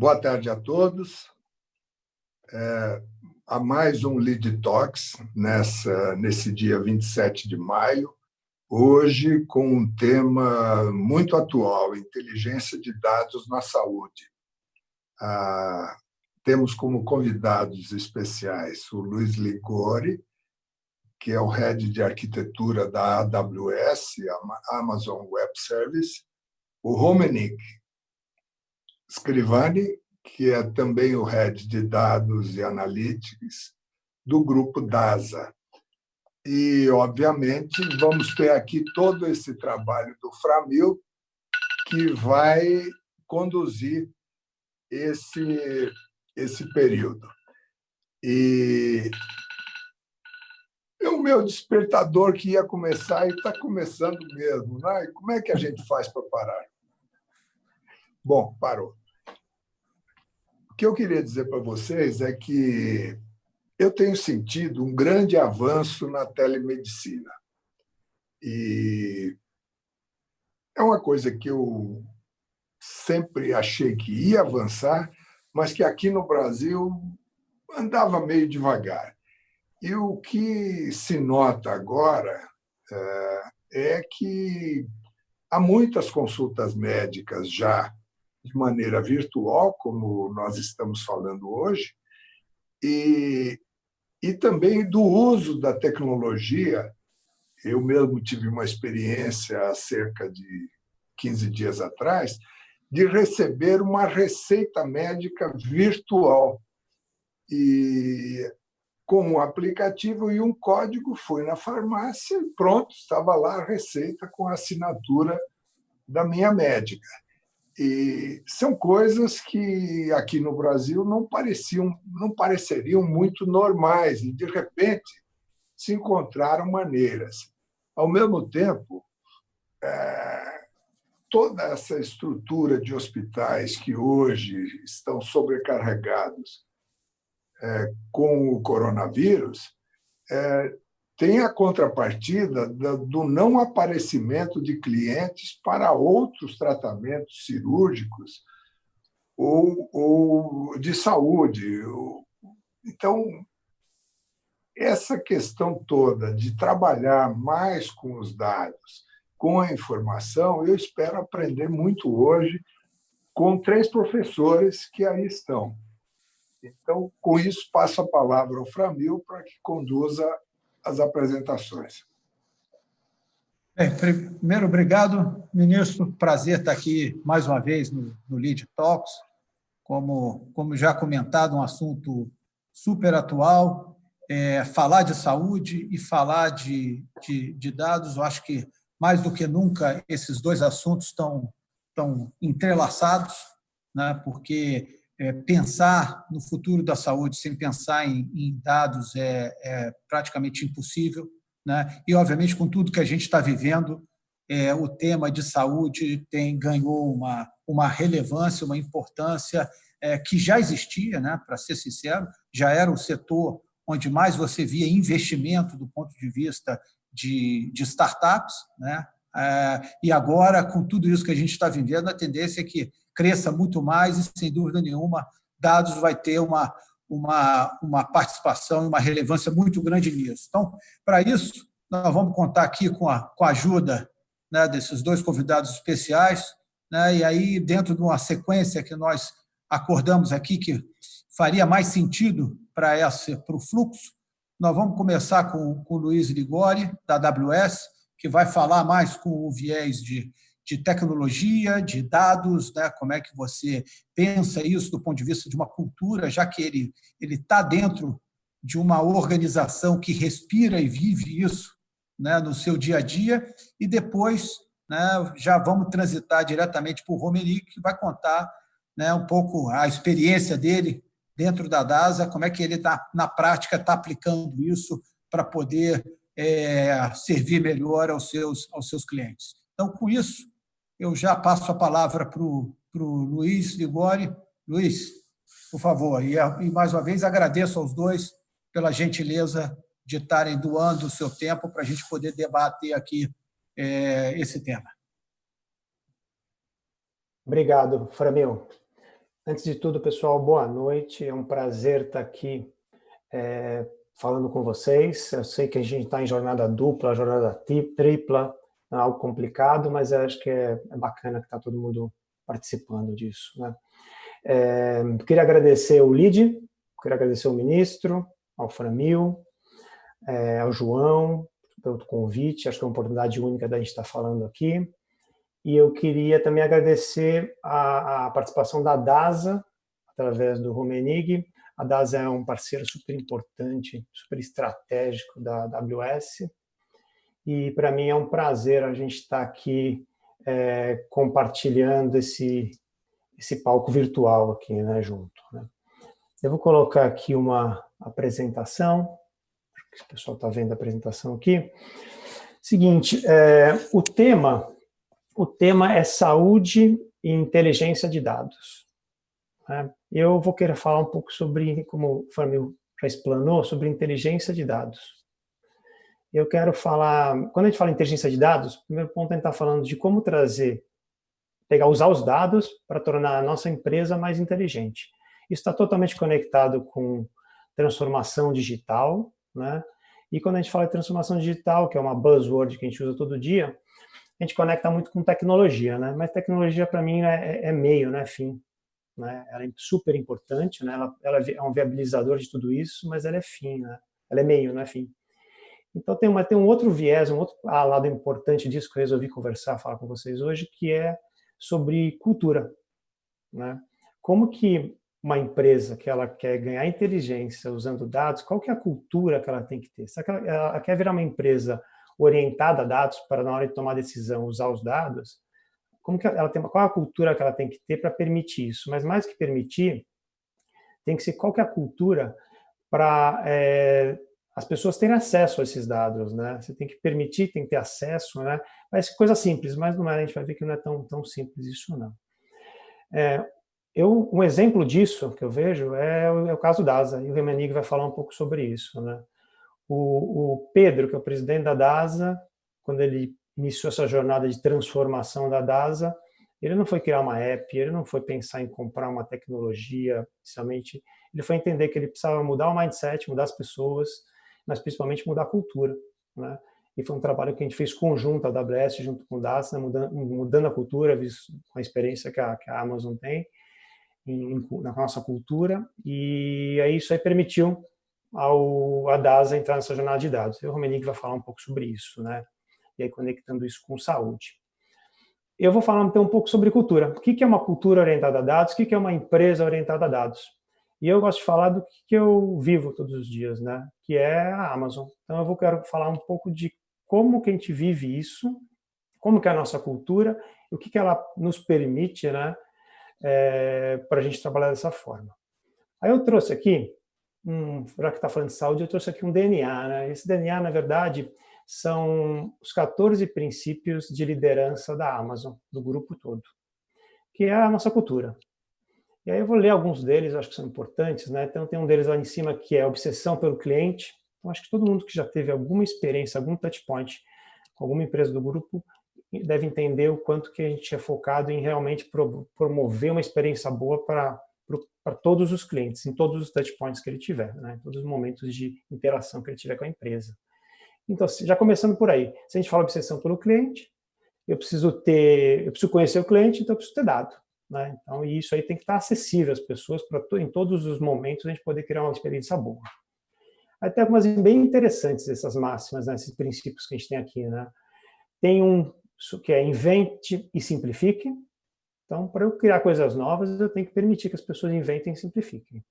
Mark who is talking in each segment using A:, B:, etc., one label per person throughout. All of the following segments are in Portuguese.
A: Boa tarde a todos. Há mais um Lead Talks nesse dia 27 de maio, hoje com um tema muito atual, inteligência de dados na saúde. Temos como convidados especiais o Luiz Liguori, que é o Head de Arquitetura da AWS, Amazon Web Service, o Romenic Scrivani, que é também o Head de Dados e Analytics do grupo DASA. E, obviamente, vamos ter aqui todo esse trabalho do Framil, que vai conduzir esse período. E o meu despertador que ia começar, e está começando mesmo, né? Como é que a gente faz para parar? Bom, parou. O que eu queria dizer para vocês é que eu tenho sentido um grande avanço na telemedicina. E é uma coisa que eu sempre achei que ia avançar, mas que aqui no Brasil andava meio devagar. E o que se nota agora é que há muitas consultas médicas já de maneira virtual, como nós estamos falando hoje, e também do uso da tecnologia. Eu mesmo tive uma experiência há cerca de 15 dias atrás de receber uma receita médica virtual. E com um aplicativo e um código, fui na farmácia e pronto, estava lá a receita com a assinatura da minha médica. E são coisas que aqui no Brasil não pareceriam muito normais, e de repente se encontraram maneiras. Ao mesmo tempo, toda essa estrutura de hospitais que hoje estão sobrecarregados com o coronavírus tem a contrapartida do não aparecimento de clientes para outros tratamentos cirúrgicos ou de saúde. Então, essa questão toda de trabalhar mais com os dados, com a informação, eu espero aprender muito hoje com 3 professores que aí estão. Então, com isso, passo a palavra ao Framil para que conduza as apresentações.
B: Primeiro, obrigado, ministro. Prazer estar aqui mais uma vez no Lead Talks. Como já comentado, um assunto super atual. Falar de saúde e falar de dados, eu acho que, mais do que nunca, esses dois assuntos estão entrelaçados, né? Porque pensar no futuro da saúde sem pensar em dados é praticamente impossível, né? E, obviamente, com tudo que a gente está vivendo, o tema de saúde ganhou uma relevância, uma importância que já existia, né? Para ser sincero, já era o setor onde mais você via investimento do ponto de vista de startups, né? E agora, com tudo isso que a gente está vivendo, a tendência é que cresça muito mais e, sem dúvida nenhuma, dados vai ter uma participação e uma relevância muito grande nisso. Então, para isso, nós vamos contar aqui com a ajuda, né, desses 2 convidados especiais, né, e aí, dentro de uma sequência que nós acordamos aqui, que faria mais sentido para o fluxo, nós vamos começar com o Luiz Liguori, da AWS, que vai falar mais com o viés de tecnologia, de dados, né? Como é que você pensa isso do ponto de vista de uma cultura, já que ele está dentro de uma organização que respira e vive isso, né, no seu dia a dia, e depois, né, já vamos transitar diretamente para o Romenic, que vai contar, né, um pouco a experiência dele dentro da DASA, como é que ele na prática está aplicando isso para poder servir melhor aos seus clientes. Então, com isso, eu já passo a palavra para o Luiz Liguori. Luiz, por favor, e mais uma vez agradeço aos 2 pela gentileza de estarem doando o seu tempo para a gente poder debater aqui esse tema.
C: Obrigado, Framil. Antes de tudo, pessoal, boa noite. É um prazer estar aqui falando com vocês. Eu sei que a gente está em jornada dupla, jornada tripla, é algo complicado, mas eu acho que é bacana que está todo mundo participando disso, né? Queria agradecer o LIDE, queria agradecer o ministro, ao Framil, ao João, pelo convite. Acho que é uma oportunidade única da gente estar falando aqui. E eu queria também agradecer a participação da DASA, através do Rumenig. A DASA é um parceiro super importante, super estratégico da AWS. E para mim é um prazer a gente estar aqui compartilhando esse palco virtual aqui, né, junto. Né? Eu vou colocar aqui uma apresentação, o pessoal está vendo a apresentação aqui. Seguinte, o tema é saúde e inteligência de dados. Eu vou querer falar um pouco sobre, como o Framil já explanou, sobre inteligência de dados. Eu quero falar, quando a gente fala em inteligência de dados, o primeiro ponto é a gente está falando de como usar os dados para tornar a nossa empresa mais inteligente. Isso está totalmente conectado com transformação digital, né? E quando a gente fala de transformação digital, que é uma buzzword que a gente usa todo dia, a gente conecta muito com tecnologia, né? Mas tecnologia, para mim, é meio, não é fim. Né? Ela é super importante, né? Ela é um viabilizador de tudo isso, mas ela é fim, né? Ela é meio, não é fim. Então tem um outro viés, um outro lado importante disso que eu resolvi falar com vocês hoje, que é sobre cultura, né? Como que uma empresa que ela quer ganhar inteligência usando dados, qual que é a cultura que ela tem que ter? Será que ela quer virar uma empresa orientada a dados para, na hora de tomar decisão, usar os dados? Como que ela tem, qual é a cultura que ela tem que ter para permitir isso? Mas mais que permitir, tem que ser qual que é a cultura para as pessoas terem acesso a esses dados, né? Você tem que permitir, tem que ter acesso, né? Parece coisa simples, mas não é, a gente vai ver que não é tão simples isso, não. Um exemplo disso que eu vejo é o caso DASA, e o Rumenig vai falar um pouco sobre isso, né? O Pedro, que é o presidente da DASA, quando ele iniciou essa jornada de transformação da DASA, ele não foi criar uma app, ele não foi pensar em comprar uma tecnologia, inicialmente, ele foi entender que ele precisava mudar o mindset, mudar as pessoas, mas principalmente mudar a cultura, né? E foi um trabalho que a gente fez conjunto, a AWS junto com o DASA, né? mudando a cultura, com a experiência que a Amazon tem na nossa cultura, e aí isso aí permitiu a DASA entrar nessa jornada de dados. E o Rumenig vai falar um pouco sobre isso, né? E aí conectando isso com saúde. Eu vou falar então um pouco sobre cultura. O que é uma cultura orientada a dados? O que é uma empresa orientada a dados? E eu gosto de falar do que eu vivo todos os dias, né? Que é a Amazon. Então eu quero falar um pouco de como que a gente vive isso, como que é a nossa cultura, e o que ela nos permite, né? Para a gente trabalhar dessa forma. Aí eu trouxe aqui, já que está falando de saúde, eu trouxe aqui um DNA. Né? Esse DNA, na verdade, são os 14 princípios de liderança da Amazon, do grupo todo, que é a nossa cultura. E aí eu vou ler alguns deles, acho que são importantes. Né? Então tem um deles lá em cima que é a obsessão pelo cliente. Então acho que todo mundo que já teve alguma experiência, algum touchpoint com alguma empresa do grupo, deve entender o quanto que a gente é focado em realmente promover uma experiência boa para todos os clientes, em todos os touchpoints que ele tiver, né? Em todos os momentos de interação que ele tiver com a empresa. Então, já começando por aí, se a gente fala obsessão pelo cliente, eu preciso conhecer o cliente, então eu preciso ter dado. Né? Então, isso aí tem que estar acessível às pessoas para em todos os momentos a gente poder criar uma experiência boa. Aí tem algumas bem interessantes essas máximas, né? Esses princípios que a gente tem aqui. Né? Tem um que é invente e simplifique. Então, para eu criar coisas novas, eu tenho que permitir que as pessoas inventem e simplifiquem.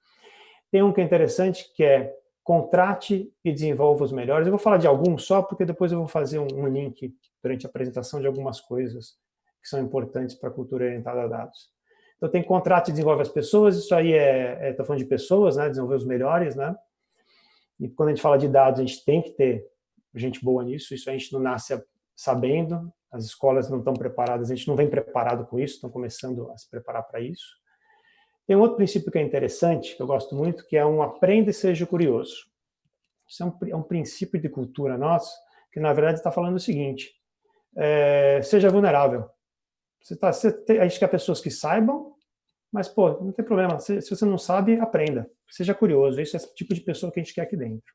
C: Tem um que é interessante, que é contrate e desenvolva os melhores. Eu vou falar de alguns só, porque depois eu vou fazer um link durante a apresentação de algumas coisas que são importantes para a cultura orientada a dados. Então, tem contrate e desenvolve as pessoas. Isso aí estou falando de pessoas, né? Desenvolver os melhores, né? E quando a gente fala de dados, a gente tem que ter gente boa nisso. Isso a gente não nasce sabendo. As escolas não estão preparadas, a gente não vem preparado com isso, estão começando a se preparar para isso. Tem um outro princípio que é interessante, que eu gosto muito, que é um aprenda e seja curioso. Isso é um princípio de cultura nosso, que na verdade está falando o seguinte, seja vulnerável. A gente quer pessoas que saibam, Mas, pô, não tem problema. Se você não sabe, aprenda. Seja curioso. Esse é o tipo de pessoa que a gente quer aqui dentro.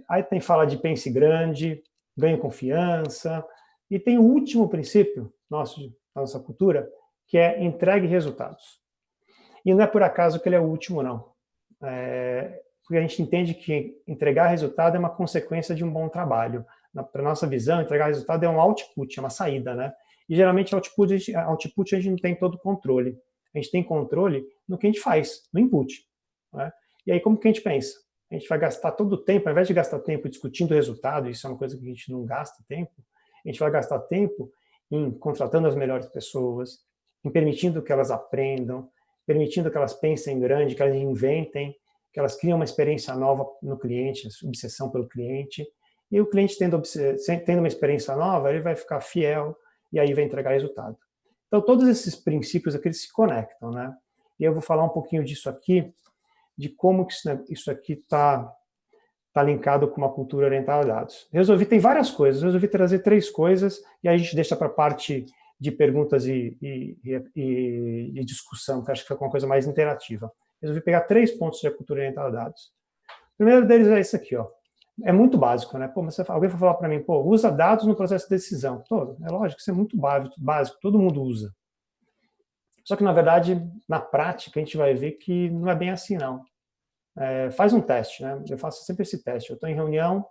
C: Aí tem fala de pense grande, ganhe confiança. E tem o último princípio da nossa cultura, que é entregue resultados. E não é por acaso que ele é o último, não. Porque a gente entende que entregar resultado é uma consequência de um bom trabalho. Para a nossa visão, entregar resultado é um output, é uma saída, né? E geralmente output a gente não tem todo o controle. A gente tem controle no que a gente faz, no input. Né? E aí como que a gente pensa? A gente vai gastar todo o tempo, ao invés de gastar tempo discutindo o resultado, isso é uma coisa que a gente não gasta tempo, a gente vai gastar tempo em contratando as melhores pessoas, em permitindo que elas aprendam, permitindo que elas pensem grande, que elas inventem, que elas criam uma experiência nova no cliente, obsessão pelo cliente. E o cliente tendo uma experiência nova, ele vai ficar fiel e aí vai entregar resultado. Então, todos esses princípios aqui eles se conectam, né? E eu vou falar um pouquinho disso aqui, de como que isso aqui está linkado com uma cultura orientada a dados. Tem várias coisas, resolvi trazer 3 coisas, e aí a gente deixa para a parte de perguntas e discussão, que acho que foi uma coisa mais interativa. Resolvi pegar 3 pontos de cultura orientada a dados. O primeiro deles é esse aqui, ó. É muito básico, né? Pô, mas alguém vai falar para mim, pô, usa dados no processo de decisão. Pô, é lógico, isso é muito básico, todo mundo usa. Só que, na verdade, na prática, a gente vai ver que não é bem assim, não. Faz um teste, né? Eu faço sempre esse teste. Eu estou em reunião,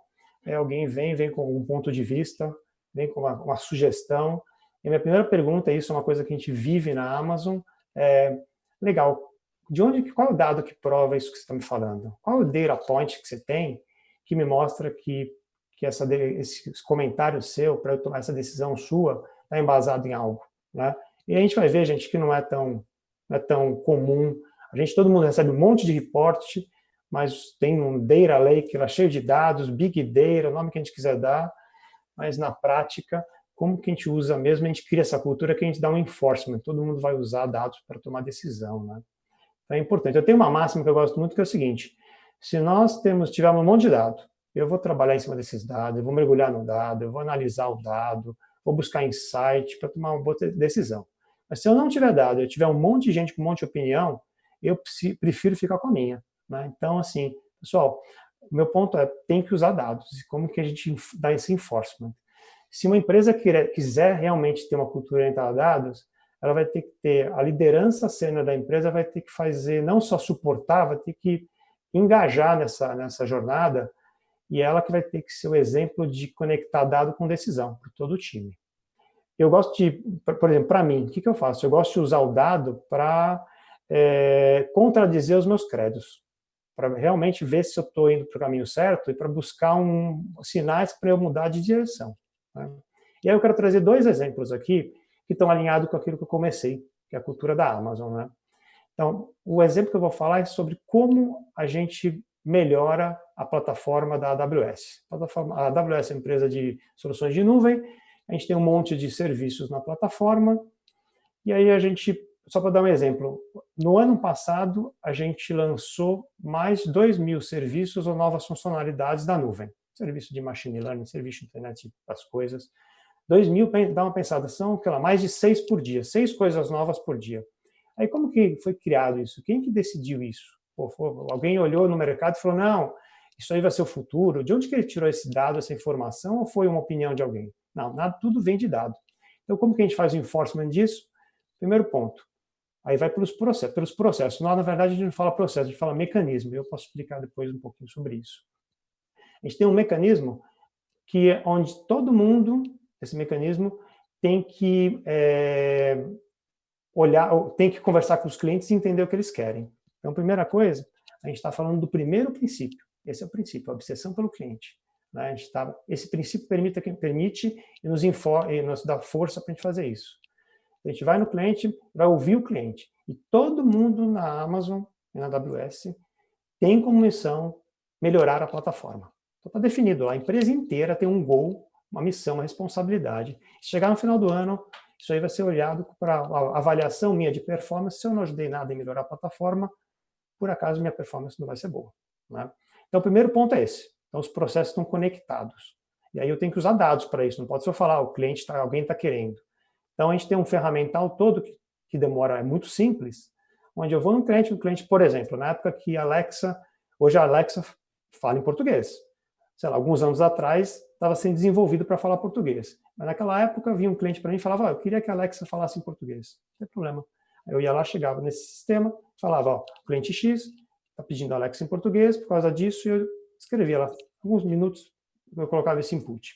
C: alguém vem com um ponto de vista, vem com uma sugestão. E a minha primeira pergunta, isso é uma coisa que a gente vive na Amazon, legal, qual é o dado que prova isso que você está me falando? Qual é o data point que você tem que me mostra que esse comentário seu, para eu tomar essa decisão sua, está embasado em algo, né? E a gente vai ver, gente, que não é tão comum. Todo mundo recebe um monte de reporte, mas tem um data lake lá cheio de dados, big data, o nome que a gente quiser dar, mas na prática, como que a gente usa mesmo, a gente cria essa cultura que a gente dá um enforcement, todo mundo vai usar dados para tomar decisão, né? Então é importante. Eu tenho uma máxima que eu gosto muito, que é o seguinte: se nós tivermos um monte de dado, eu vou trabalhar em cima desses dados, eu vou mergulhar no dado, eu vou analisar o dado, vou buscar insight para tomar uma boa decisão. Mas se eu não tiver dado, eu tiver um monte de gente com um monte de opinião, eu prefiro ficar com a minha, né? Então, assim, pessoal, o meu ponto é, tem que usar dados. E como que a gente dá esse enforcement? Se uma empresa quiser realmente ter uma cultura orientada a dados, ela vai ter que ter, a liderança sênior da empresa vai ter que fazer, não só suportar, vai ter que engajar nessa jornada, e ela que vai ter que ser o exemplo de conectar dado com decisão para todo o time. Eu gosto de, por exemplo, para mim, o que eu faço? Eu gosto de usar o dado para contradizer os meus credos, para realmente ver se eu estou indo para o caminho certo e para buscar sinais para eu mudar de direção, né? E aí eu quero trazer 2 exemplos aqui que estão alinhados com aquilo que eu comecei, que é a cultura da Amazon, né? Então, o exemplo que eu vou falar é sobre como a gente melhora a plataforma da AWS. A AWS é uma empresa de soluções de nuvem, a gente tem um monte de serviços na plataforma, e aí a gente, só para dar um exemplo, no ano passado a gente lançou mais de 2.000 serviços ou novas funcionalidades da nuvem. Serviço de machine learning, serviço de internet das coisas. 2.000, dá uma pensada, são mais de 6 por dia, 6 coisas novas por dia. Aí como que foi criado isso? Quem que decidiu isso? Alguém olhou no mercado e falou, não, isso aí vai ser o futuro. De onde que ele tirou esse dado, essa informação, ou foi uma opinião de alguém? Não, nada, tudo vem de dado. Então, como que a gente faz o enforcement disso? Primeiro ponto. Aí vai pelos processos. Não, na verdade, a gente não fala processo, a gente fala mecanismo. Eu posso explicar depois um pouquinho sobre isso. A gente tem um mecanismo que é onde todo mundo, esse mecanismo, tem que tem que conversar com os clientes e entender o que eles querem. Então, primeira coisa, a gente está falando do primeiro princípio. Esse é o princípio, a obsessão pelo cliente. Né? Esse princípio permite e nos dá força para a gente fazer isso. A gente vai no cliente, vai ouvir o cliente. E todo mundo na Amazon e na AWS tem como missão melhorar a plataforma. Então está definido lá, a empresa inteira tem um goal, uma missão, uma responsabilidade. Se chegar no final do ano, isso aí vai ser olhado para a avaliação minha de performance. Se eu não ajudei nada em melhorar a plataforma, por acaso minha performance não vai ser boa, né? Então o primeiro ponto é esse. Então os processos estão conectados. E aí eu tenho que usar dados para isso. Não pode só falar, alguém está querendo. Então a gente tem um ferramental todo que que demora, é muito simples, onde eu vou no cliente, por exemplo, na época que hoje a Alexa fala em português. Sei lá, alguns anos atrás, estava sendo desenvolvido para falar português. Mas naquela época, vinha um cliente para mim e falava, eu queria que a Alexa falasse em português. Não tem problema. Eu ia lá, chegava nesse sistema, falava, cliente X está pedindo a Alexa em português, por causa disso, eu escrevia lá, alguns minutos, eu colocava esse input.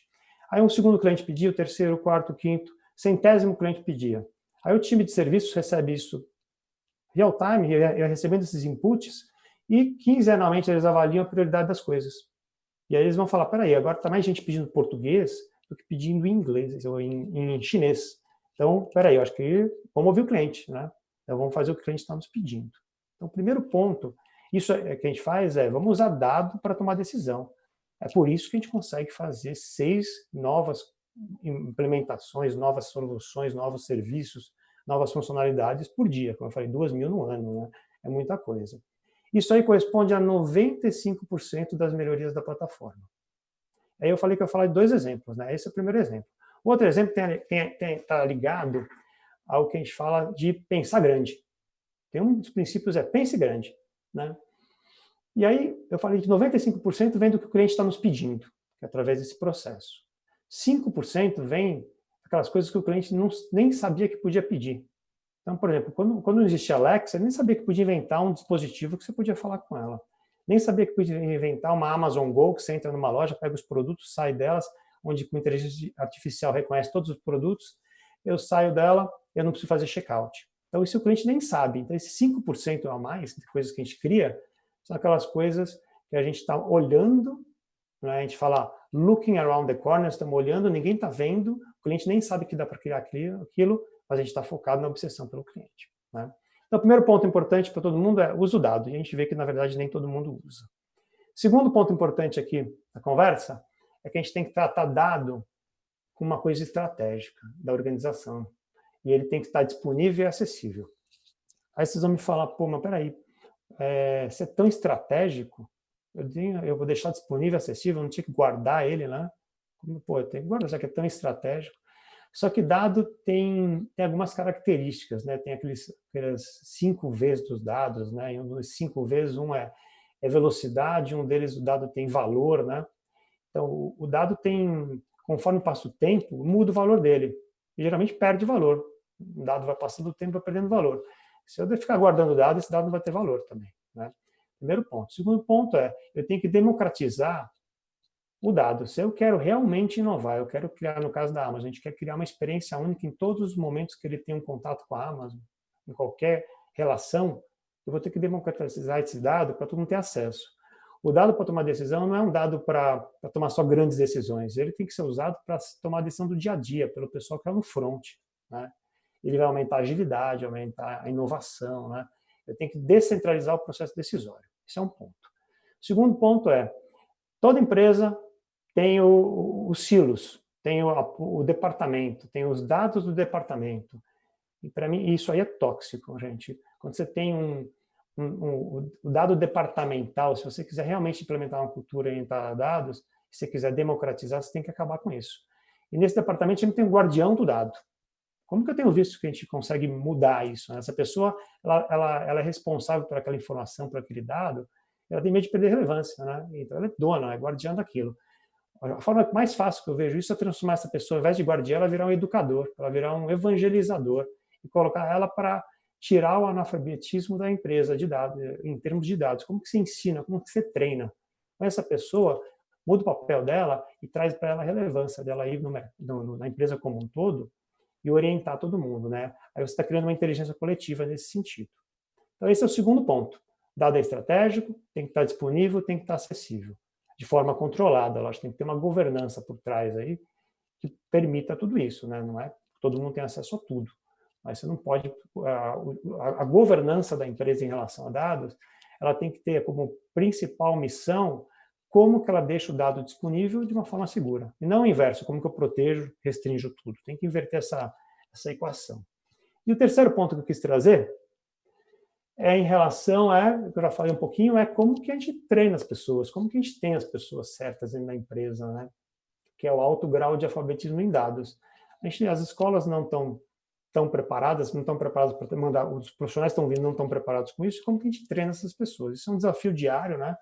C: Aí um segundo cliente pedia, o terceiro, o quarto, o quinto, 100º cliente pedia. Aí o time de serviços recebe isso real time, ia recebendo esses inputs, e quinzenalmente eles avaliam a prioridade das coisas. E aí eles vão falar, peraí, agora está mais gente pedindo português do que pedindo em inglês, ou em chinês. Então, peraí, eu acho que vamos ouvir o cliente, né? Então vamos fazer o que o cliente está nos pedindo. Então, o primeiro ponto, isso que a gente faz vamos usar dado para tomar decisão. É por isso que a gente consegue fazer 6 novas implementações, novas soluções, novos serviços, novas funcionalidades por dia. Como eu falei, 2.000 no ano, né? É muita coisa. Isso aí corresponde a 95% das melhorias da plataforma. Aí eu falei que eu ia falar de 2 exemplos, né? Esse é o primeiro exemplo. O outro exemplo está ligado ao que a gente fala de pensar grande. Tem um dos princípios pense grande, né? E aí eu falei que 95% vem do que o cliente está nos pedindo, que é através desse processo. 5% vem aquelas coisas que o cliente nem sabia que podia pedir. Então, por exemplo, quando não existia Alexa, eu nem sabia que podia inventar um dispositivo que você podia falar com ela. Nem sabia que podia inventar uma Amazon Go, que você entra numa loja, pega os produtos, sai delas, onde com inteligência artificial reconhece todos os produtos, eu saio dela, eu não preciso fazer checkout. Então, isso o cliente nem sabe. Então, esse 5% a mais de coisas que a gente cria, são aquelas coisas que a gente está olhando, né? A gente fala looking around the corner, estamos olhando, ninguém está vendo, o cliente nem sabe que dá para criar aquilo, mas a gente está focado na obsessão pelo cliente, né? Então, o primeiro ponto importante para todo mundo é usa o dado, e a gente vê que, na verdade, nem todo mundo usa. Segundo ponto importante aqui na conversa é que a gente tem que tratar dado como uma coisa estratégica da organização, e ele tem que estar disponível e acessível. Aí vocês vão me falar, pô, mas peraí, se é tão estratégico, eu vou deixar disponível e acessível, eu não tinha que guardar ele, né? Pô, eu tenho que guardar, já que é tão estratégico. Só que dado tem algumas características, né? Tem aquelas 5 Vs dos dados, né? E um dos 5 Vs, um é velocidade, um deles o dado tem valor, né? Então, o dado tem, conforme passa o tempo, muda o valor dele. E geralmente perde valor. O dado vai passando o tempo, vai perdendo valor. Se eu ficar guardando dado, esse dado não vai ter valor também, né? Primeiro ponto. Segundo ponto eu tenho que democratizar o dado. Se eu quero realmente inovar, eu quero criar, no caso da Amazon, a gente quer criar uma experiência única em todos os momentos que ele tem um contato com a Amazon, em qualquer relação, eu vou ter que democratizar esse dado para todo mundo ter acesso. O dado para tomar decisão não é um dado para tomar só grandes decisões, ele tem que ser usado para tomar a decisão do dia a dia, pelo pessoal que é no front, né? Ele vai aumentar a agilidade, aumentar a inovação, né? Eu tenho que descentralizar o processo decisório. Esse é um ponto. O segundo ponto toda empresa tem os silos, tem o departamento, tem os dados do departamento. E para mim isso aí é tóxico, gente. Quando você tem o dado departamental, se você quiser realmente implementar uma cultura orientada a dados, se você quiser democratizar, você tem que acabar com isso. E nesse departamento a gente tem um guardião do dado. Como que eu tenho visto que a gente consegue mudar isso, né? Essa pessoa, ela é responsável por aquela informação, por aquele dado, ela tem medo de perder relevância, né? Então ela é dona, é guardiã daquilo. A forma mais fácil que eu vejo isso é transformar essa pessoa, ao invés de guardiã, ela virar um educador, ela virar um evangelizador e colocar ela para tirar o analfabetismo da empresa de dados, em termos de dados. Como que você ensina, como que você treina? Então, essa pessoa muda o papel dela e traz para ela a relevância dela ir na empresa como um todo e orientar todo mundo, né? Aí você está criando uma inteligência coletiva nesse sentido. Então, esse é o segundo ponto. Dado é estratégico, tem que estar disponível, tem que estar acessível, de forma controlada. Lógico, tem que ter uma governança por trás aí que permita tudo isso, né? Não é todo mundo tem acesso a tudo, mas você não pode... A governança da empresa em relação a dados, ela tem que ter como principal missão como que ela deixa o dado disponível de uma forma segura. E não o inverso, como que eu protejo, restringo tudo. Tem que inverter essa equação. E o terceiro ponto que eu quis trazer em relação que eu já falei um pouquinho, como que a gente treina as pessoas, como que a gente tem as pessoas certas dentro da empresa, né? Que é o alto grau de alfabetismo em dados. As escolas não estão estão preparadas, não estão preparadas para mandar, os profissionais que estão vindo não estão preparados com isso, como que a gente treina essas pessoas? Isso é um desafio diário, né?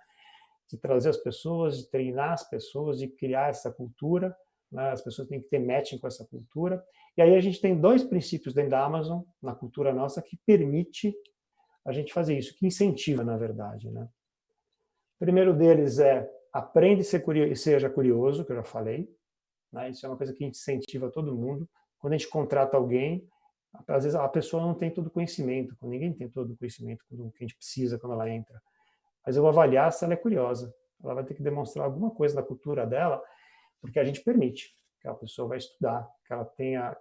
C: De trazer as pessoas, de treinar as pessoas, de criar essa cultura, né? As pessoas têm que ter matching com essa cultura. E aí a gente tem 2 princípios dentro da Amazon, na cultura nossa, que permite a gente fazer isso, que incentiva, na verdade, né? O primeiro deles é aprende e seja curioso, que eu já falei, né? Isso é uma coisa que a gente incentiva todo mundo. Quando a gente contrata alguém, às vezes a pessoa não tem todo o conhecimento, ninguém tem todo o conhecimento que a gente precisa quando ela entra. Mas eu vou avaliar se ela é curiosa. Ela vai ter que demonstrar alguma coisa da cultura dela, porque a gente permite que a pessoa vai estudar, que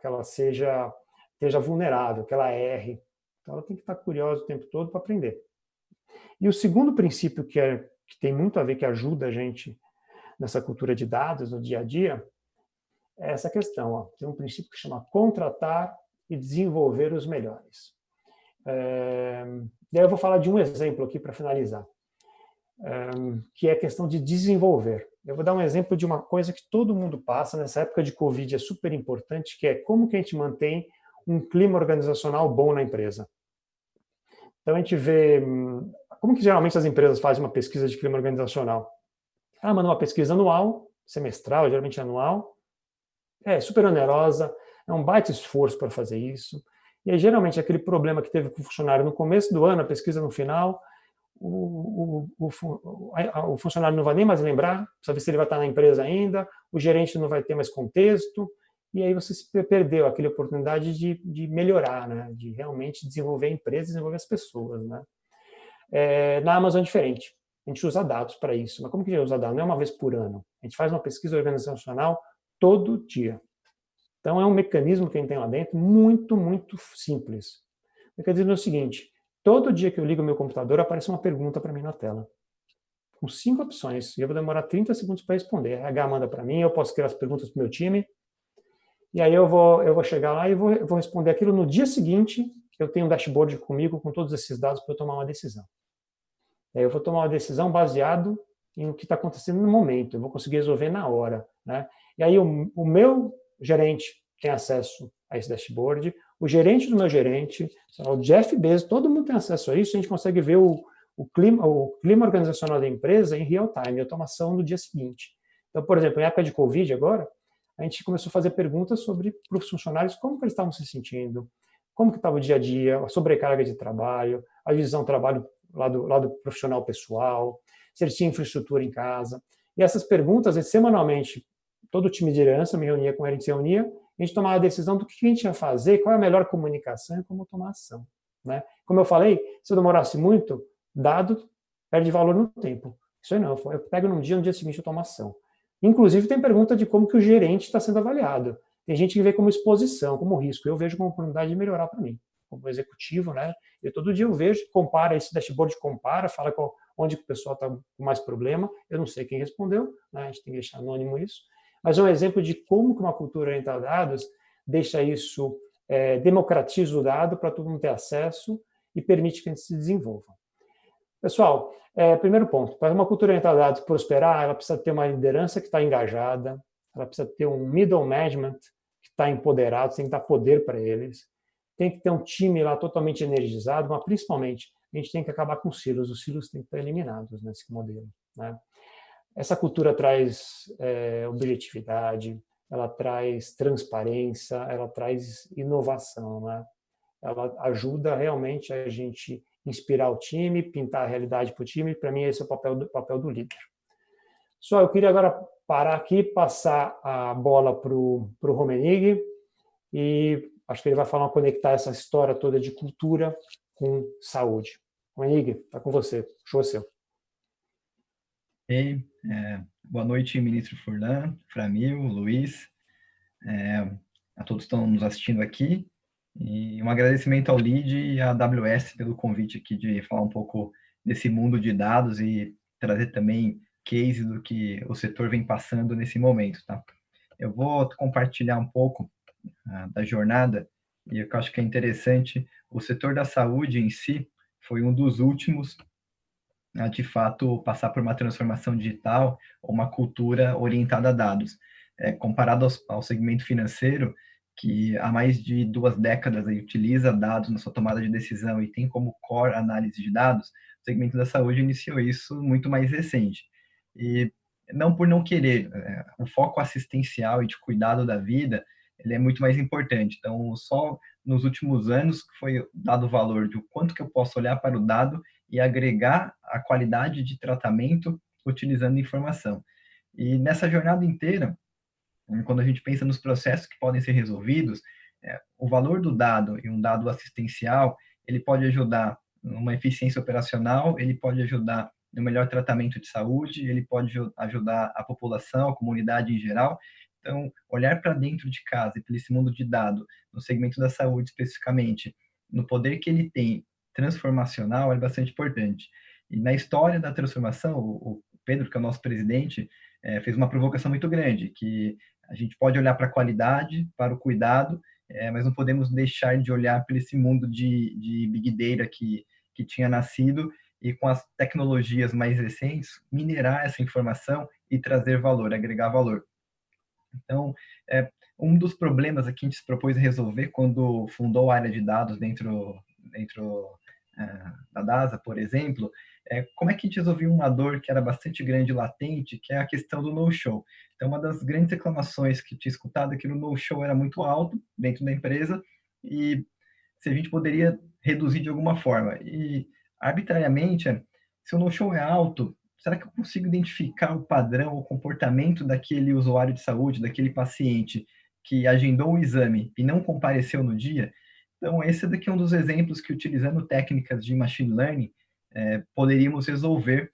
C: ela esteja vulnerável, que ela erre. Então ela tem que estar curiosa o tempo todo para aprender. E o segundo princípio que tem muito a ver, que ajuda a gente nessa cultura de dados no dia a dia, é essa questão. Ó. Tem um princípio que chama contratar e desenvolver os melhores. Daí eu vou falar de um exemplo aqui para finalizar, que é a questão de desenvolver. Eu vou dar um exemplo de uma coisa que todo mundo passa nessa época de Covid, é super importante, que é como que a gente mantém um clima organizacional bom na empresa. Então a gente vê, como que geralmente as empresas fazem uma pesquisa de clima organizacional? Manda uma pesquisa anual, semestral, geralmente anual, é super onerosa, é um baita esforço para fazer isso, e aí geralmente aquele problema que teve com o funcionário no começo do ano, a pesquisa no final, o funcionário não vai nem mais lembrar, saber se ele vai estar na empresa ainda, o gerente não vai ter mais contexto, e aí você perdeu aquela oportunidade de melhorar, né? De realmente desenvolver a empresa, desenvolver as pessoas. Né? Na Amazon é diferente. A gente usa dados para isso. Mas como que a gente usa dados? Não é uma vez por ano. A gente faz uma pesquisa organizacional todo dia. Então, é um mecanismo que a gente tem lá dentro muito, muito simples. O mecanismo é o seguinte, todo dia que eu ligo o meu computador, aparece uma pergunta para mim na tela, com 5 opções, e eu vou demorar 30 segundos para responder. A RH manda para mim, eu posso criar as perguntas para o meu time, e aí eu vou chegar lá e vou responder aquilo no dia seguinte, eu tenho um dashboard comigo com todos esses dados para eu tomar uma decisão. Aí eu vou tomar uma decisão baseado em o que está acontecendo no momento, eu vou conseguir resolver na hora. Né? E aí o meu gerente tem acesso a esse dashboard, o gerente do meu gerente, o Jeff Bezos, todo mundo tem acesso a isso, a gente consegue ver o clima organizacional da empresa em real time, automação no dia seguinte. Então, por exemplo, em época de Covid agora, a gente começou a fazer perguntas para os funcionários como que eles estavam se sentindo, como que estava o dia a dia, a sobrecarga de trabalho, a divisão do trabalho lado profissional pessoal, se eles tinham infraestrutura em casa. E essas perguntas, semanalmente, todo o time de liderança me reunia com ele, a gente se reunia, a gente tomava a decisão do que a gente ia fazer, qual é a melhor comunicação e como tomar ação. Né? Como eu falei, se eu demorasse muito, dado perde valor no tempo. Isso aí não, eu pego no dia seguinte eu tomo ação. Inclusive, tem pergunta de como que o gerente está sendo avaliado. Tem gente que vê como exposição, como risco. Eu vejo como oportunidade de melhorar para mim, como executivo, né? Eu todo dia eu vejo, compara, esse dashboard compara, fala onde o pessoal está com mais problema. Eu não sei quem respondeu, né? A gente tem que deixar anônimo isso. Mas é um exemplo de como que uma cultura orientada a dados deixa isso, democratiza o dado para todo mundo ter acesso e permite que a gente se desenvolva. Pessoal, primeiro ponto, para uma cultura orientada a dados prosperar, ela precisa ter uma liderança que está engajada, ela precisa ter um middle management que está empoderado, tem que dar poder para eles, tem que ter um time lá totalmente energizado, mas principalmente a gente tem que acabar com os silos têm que estar eliminados nesse modelo. Né? Essa cultura traz objetividade, ela traz transparência, ela traz inovação, né? Ela ajuda realmente a gente inspirar o time, pintar a realidade para o time. Para mim, esse é o papel do líder. Só eu queria agora parar aqui, passar a bola para o Romenig, e acho que ele vai conectar essa história toda de cultura com saúde. Romenig, está com você. O show é seu.
D: Ei, boa noite, ministro Furlan, Framil, Luiz, a todos que estão nos assistindo aqui. E um agradecimento ao LEAD e à AWS pelo convite aqui de falar um pouco desse mundo de dados e trazer também case do que o setor vem passando nesse momento, tá? Eu vou compartilhar um pouco da jornada e eu acho que é interessante. O setor da saúde em si foi um dos últimos a, de fato, passar por uma transformação digital ou uma cultura orientada a dados. Comparado ao segmento financeiro, que há mais de 2 décadas aí utiliza dados na sua tomada de decisão e tem como core análise de dados, o segmento da saúde iniciou isso muito mais recente. E não por não querer, o foco assistencial e de cuidado da vida, ele é muito mais importante. Então, só nos últimos anos que foi dado o valor de o quanto que eu posso olhar para o dado e agregar a qualidade de tratamento utilizando informação. E nessa jornada inteira, quando a gente pensa nos processos que podem ser resolvidos, o valor do dado e um dado assistencial, ele pode ajudar numa eficiência operacional, ele pode ajudar no melhor tratamento de saúde, ele pode ajudar a população, a comunidade em geral. Então, olhar para dentro de casa e para esse mundo de dado, no segmento da saúde especificamente, no poder que ele tem transformacional, é bastante importante. E na história da transformação, o Pedro, que é o nosso presidente, fez uma provocação muito grande, que a gente pode olhar para a qualidade, para o cuidado, mas não podemos deixar de olhar para esse mundo de Big Data que tinha nascido e com as tecnologias mais recentes, minerar essa informação e trazer valor, agregar valor. Então, um dos problemas que a gente se propôs a resolver quando fundou a área de dados dentro da DASA, por exemplo, como é que a gente resolvia uma dor que era bastante grande e latente, que é a questão do no-show. Então, uma das grandes reclamações que eu tinha escutado é que o no-show era muito alto dentro da empresa e se a gente poderia reduzir de alguma forma. E, arbitrariamente, se o no-show é alto, será que eu consigo identificar o padrão, o comportamento daquele usuário de saúde, daquele paciente que agendou o exame e não compareceu no dia? Então, esse daqui é um dos exemplos que, utilizando técnicas de machine learning, poderíamos resolver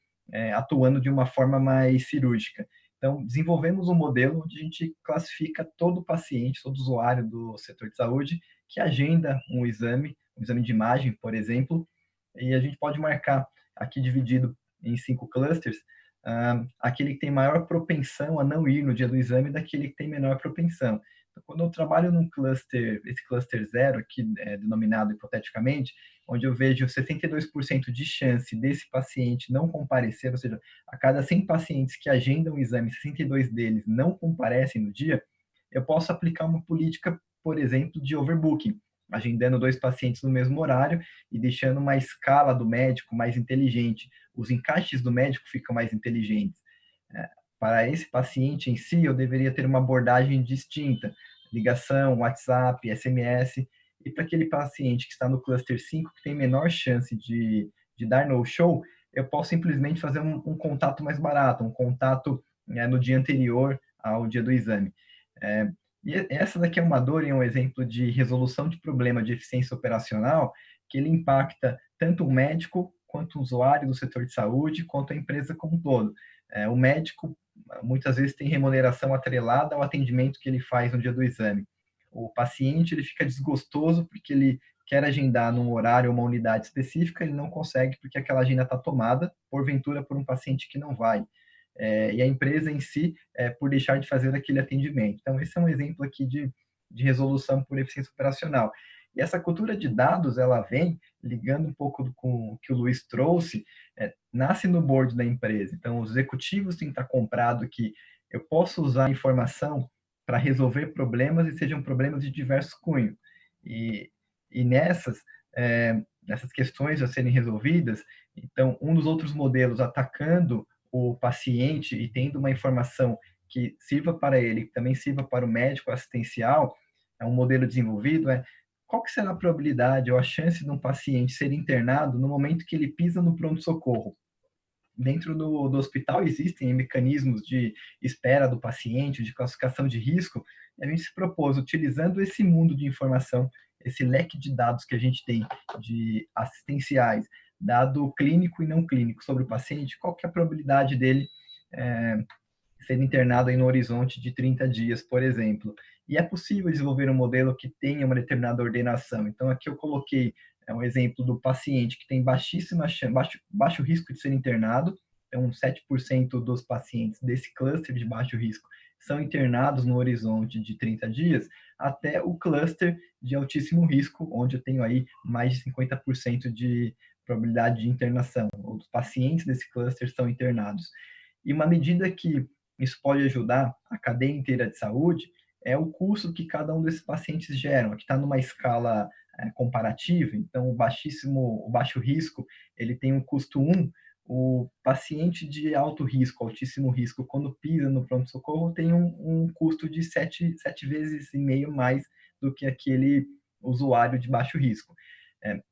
D: atuando de uma forma mais cirúrgica. Então, desenvolvemos um modelo onde a gente classifica todo paciente, todo usuário do setor de saúde que agenda um exame de imagem, por exemplo, e a gente pode marcar aqui dividido em 5 clusters, aquele que tem maior propensão a não ir no dia do exame daquele que tem menor propensão. Então, quando eu trabalho num cluster, esse cluster 0, que é denominado hipoteticamente, onde eu vejo 72% de chance desse paciente não comparecer, ou seja, a cada 100 pacientes que agendam o exame, 62 deles não comparecem no dia, eu posso aplicar uma política, por exemplo, de overbooking, agendando 2 pacientes no mesmo horário e deixando uma escala do médico mais inteligente. Os encaixes do médico ficam mais inteligentes. Para esse paciente em si, eu deveria ter uma abordagem distinta, ligação, WhatsApp, SMS, e para aquele paciente que está no cluster 5, que tem menor chance de dar no-show, eu posso simplesmente fazer um contato mais barato, um contato no dia anterior ao dia do exame. E essa daqui é uma dor e é um exemplo de resolução de problema de eficiência operacional que ele impacta tanto o médico, quanto o usuário do setor de saúde, quanto a empresa como um todo. O médico muitas vezes tem remuneração atrelada ao atendimento que ele faz no dia do exame. O paciente ele fica desgostoso porque ele quer agendar num horário ou uma unidade específica, ele não consegue porque aquela agenda está tomada, porventura, por um paciente que não vai. E a empresa em si, por deixar de fazer aquele atendimento. Então, esse é um exemplo aqui de resolução por eficiência operacional. E essa cultura de dados, ela vem ligando um pouco com o que o Luiz trouxe, nasce no board da empresa. Então, os executivos têm que estar comprado que eu posso usar a informação para resolver problemas e sejam problemas de diversos cunhos. E nessas questões a serem resolvidas, então, um dos outros modelos atacando o paciente e tendo uma informação que sirva para ele, que também sirva para o médico assistencial, é um modelo desenvolvido, qual que será a probabilidade ou a chance de um paciente ser internado no momento que ele pisa no pronto-socorro? Dentro do hospital existem mecanismos de espera do paciente, de classificação de risco, e a gente se propôs, utilizando esse mundo de informação, esse leque de dados que a gente tem de assistenciais, dado clínico e não clínico sobre o paciente, qual que é a probabilidade dele ser internado aí no horizonte de 30 dias, por exemplo. E é possível desenvolver um modelo que tenha uma determinada ordenação. Então, aqui eu coloquei um exemplo do paciente que tem baixo risco de ser internado. Então, 7% dos pacientes desse cluster de baixo risco são internados no horizonte de 30 dias, até o cluster de altíssimo risco, onde eu tenho aí mais de 50% de probabilidade de internação. Os pacientes desse cluster são internados. E uma medida que isso pode ajudar a cadeia inteira de saúde é o custo que cada um desses pacientes geram. Aqui está numa escala comparativa, então o baixo risco, ele tem um custo 1, o paciente de alto risco, altíssimo risco, quando pisa no pronto-socorro, tem um custo de 7 vezes e meio mais do que aquele usuário de baixo risco.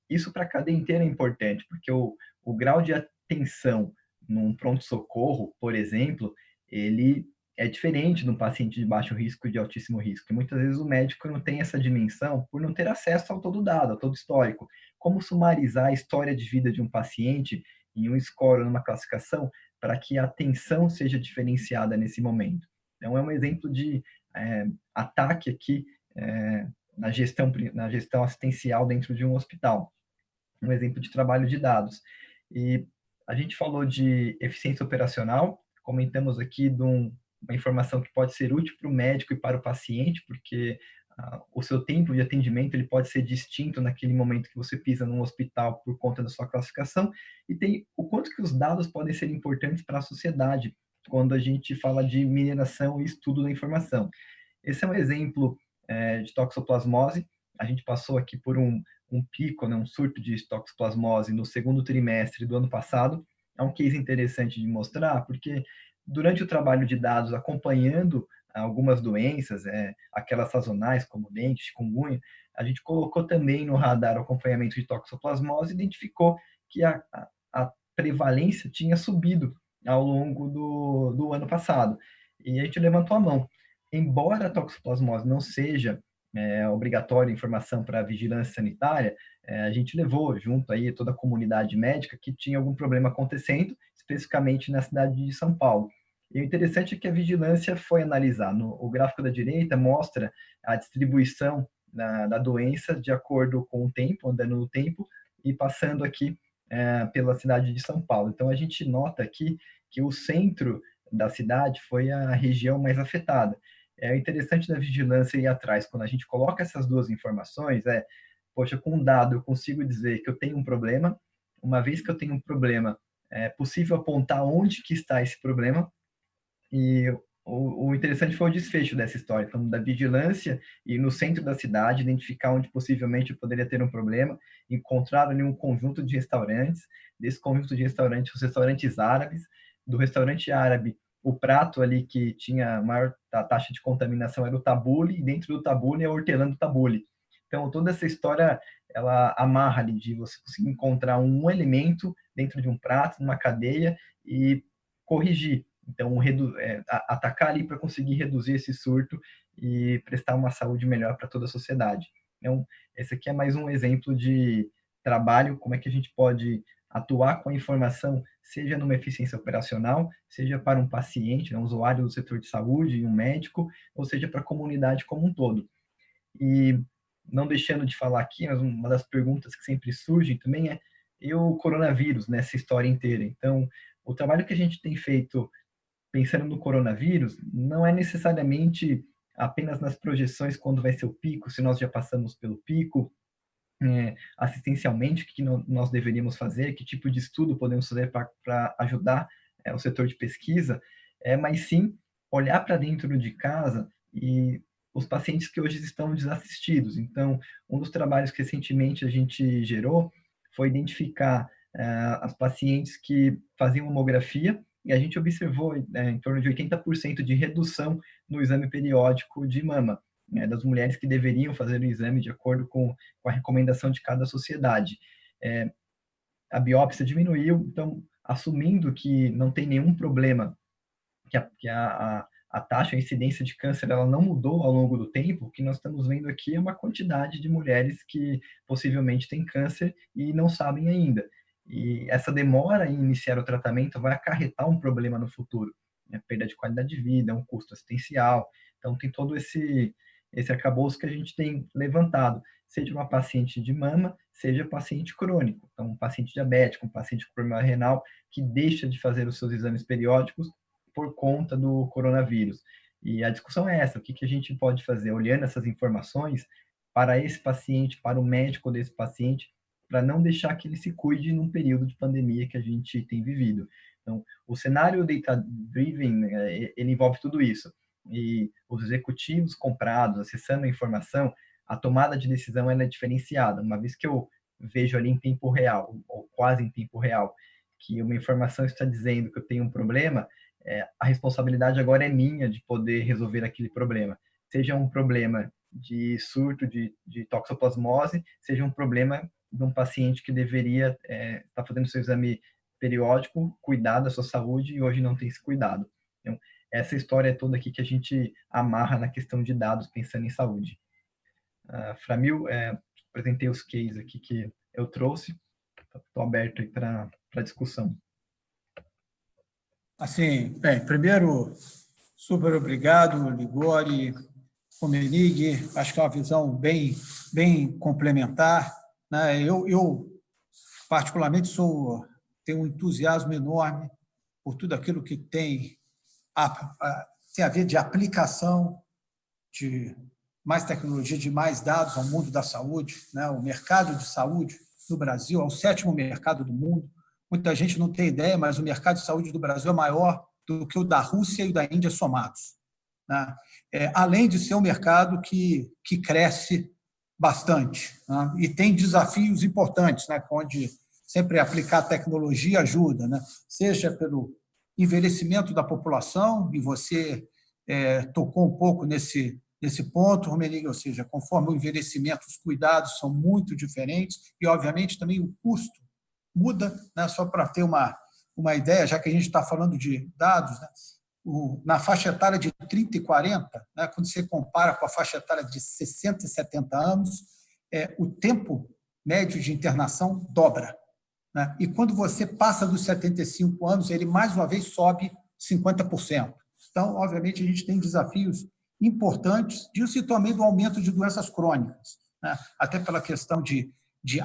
D: Isso para a cadeia inteira é importante, porque o grau de atenção num pronto-socorro, por exemplo, ele é diferente de um paciente de baixo risco e de altíssimo risco. E muitas vezes o médico não tem essa dimensão por não ter acesso ao todo dado, ao todo histórico. Como sumarizar a história de vida de um paciente em um score, numa classificação, para que a atenção seja diferenciada nesse momento. Então, é um exemplo de ataque aqui na gestão assistencial dentro de um hospital. Um exemplo de trabalho de dados. E a gente falou de eficiência operacional, comentamos aqui de uma informação que pode ser útil para o médico e para o paciente, porque o seu tempo de atendimento ele pode ser distinto naquele momento que você pisa num hospital por conta da sua classificação, e tem o quanto que os dados podem ser importantes para a sociedade quando a gente fala de mineração e estudo da informação. Esse é um exemplo de toxoplasmose. A gente passou aqui por um pico, um surto de toxoplasmose no segundo trimestre do ano passado. É um case interessante de mostrar, porque durante o trabalho de dados, acompanhando algumas doenças, aquelas sazonais, como dengue, chikungunya, a gente colocou também no radar o acompanhamento de toxoplasmose e identificou que a prevalência tinha subido ao longo do ano passado. E a gente levantou a mão. Embora a toxoplasmose não seja obrigatória informação para a vigilância sanitária, a gente levou junto aí toda a comunidade médica que tinha algum problema acontecendo, especificamente na cidade de São Paulo. E o interessante é que a vigilância foi analisar. O gráfico da direita mostra a distribuição da doença de acordo com o tempo, andando no tempo, e passando aqui pela cidade de São Paulo. Então, a gente nota aqui que o centro da cidade foi a região mais afetada. É interessante da vigilância ir atrás, quando a gente coloca essas duas informações, poxa, com um dado eu consigo dizer que eu tenho um problema, uma vez que eu tenho um problema, é possível apontar onde que está esse problema, e o interessante foi o desfecho dessa história, então, da vigilância e no centro da cidade, identificar onde possivelmente eu poderia ter um problema, encontrar ali um conjunto de restaurantes, desse conjunto de restaurantes, os restaurantes árabes, do restaurante árabe, o prato ali que tinha maior taxa de contaminação era o tabule, e dentro do tabule é a hortelã do tabule. Então, toda essa história, ela amarra ali de você conseguir encontrar um elemento dentro de um prato, numa cadeia, e corrigir. Então, atacar ali para conseguir reduzir esse surto e prestar uma saúde melhor para toda a sociedade. Então, esse aqui é mais um exemplo de trabalho, como é que a gente pode atuar com a informação, seja numa eficiência operacional, seja para um paciente, um usuário do setor de saúde, um médico, ou seja para a comunidade como um todo. E não deixando de falar aqui, mas uma das perguntas que sempre surgem também e o coronavírus nessa história inteira. Então, o trabalho que a gente tem feito pensando no coronavírus, não é necessariamente apenas nas projeções quando vai ser o pico, se nós já passamos pelo pico, assistencialmente, o que nós deveríamos fazer, que tipo de estudo podemos fazer para ajudar o setor de pesquisa, mas sim olhar para dentro de casa e os pacientes que hoje estão desassistidos. Então, um dos trabalhos que recentemente a gente gerou foi identificar as pacientes que faziam mamografia, e a gente observou em torno de 80% de redução no exame periódico de mama, das mulheres que deveriam fazer o exame de acordo com a recomendação de cada sociedade. A biópsia diminuiu, então, assumindo que não tem nenhum problema, que a taxa, a incidência de câncer, ela não mudou ao longo do tempo, o que nós estamos vendo aqui é uma quantidade de mulheres que possivelmente têm câncer e não sabem ainda. E essa demora em iniciar o tratamento vai acarretar um problema no futuro, perda de qualidade de vida, um custo assistencial. Então, tem todo esse arcabouço que a gente tem levantado, seja uma paciente de mama, seja paciente crônico. Então, um paciente diabético, um paciente com problema renal, que deixa de fazer os seus exames periódicos por conta do coronavírus. E a discussão é essa, o que a gente pode fazer, olhando essas informações, para esse paciente, para o médico desse paciente, para não deixar que ele se cuide num período de pandemia que a gente tem vivido. Então, o cenário data-driven, ele envolve tudo isso. e os executivos comprados, acessando a informação, a tomada de decisão ela é diferenciada. Uma vez que eu vejo ali em tempo real, ou quase em tempo real, que uma informação está dizendo que eu tenho um problema, a responsabilidade agora é minha de poder resolver aquele problema. Seja um problema de surto de toxoplasmose, seja um problema de um paciente que deveria estar fazendo seu exame periódico, cuidar da sua saúde e hoje não tem esse cuidado. Então, essa história toda aqui que a gente amarra na questão de dados pensando em saúde. Framil, apresentei os cases aqui que eu trouxe, estou aberto aí para discussão.
B: Assim, bem, primeiro, super obrigado, Ligori, Romenig, acho que é uma visão bem complementar, né? Eu particularmente, tenho um entusiasmo enorme por tudo aquilo que tem a ver de aplicação de mais tecnologia, de mais dados ao mundo da saúde, né? O mercado de saúde no Brasil é o 7º mercado do mundo. Muita gente não tem ideia, mas o mercado de saúde do Brasil é maior do que o da Rússia e o da Índia somados, né? Além de ser um mercado que cresce bastante, né? E tem desafios importantes, né? Onde sempre aplicar tecnologia ajuda, né? Seja pelo envelhecimento da população, e você tocou um pouco nesse ponto, Romenig, ou seja, conforme o envelhecimento, os cuidados são muito diferentes e, obviamente, também o custo muda, né? Só para ter uma ideia, já que a gente está falando de dados, né? Na faixa etária de 30 e 40, né? Quando você compara com a faixa etária de 60 e 70 anos, o tempo médio de internação dobra, né? E quando você passa dos 75 anos, ele mais uma vez sobe 50%. Então, obviamente, a gente tem desafios importantes disso e também do aumento de doenças crônicas, né? Até pela questão de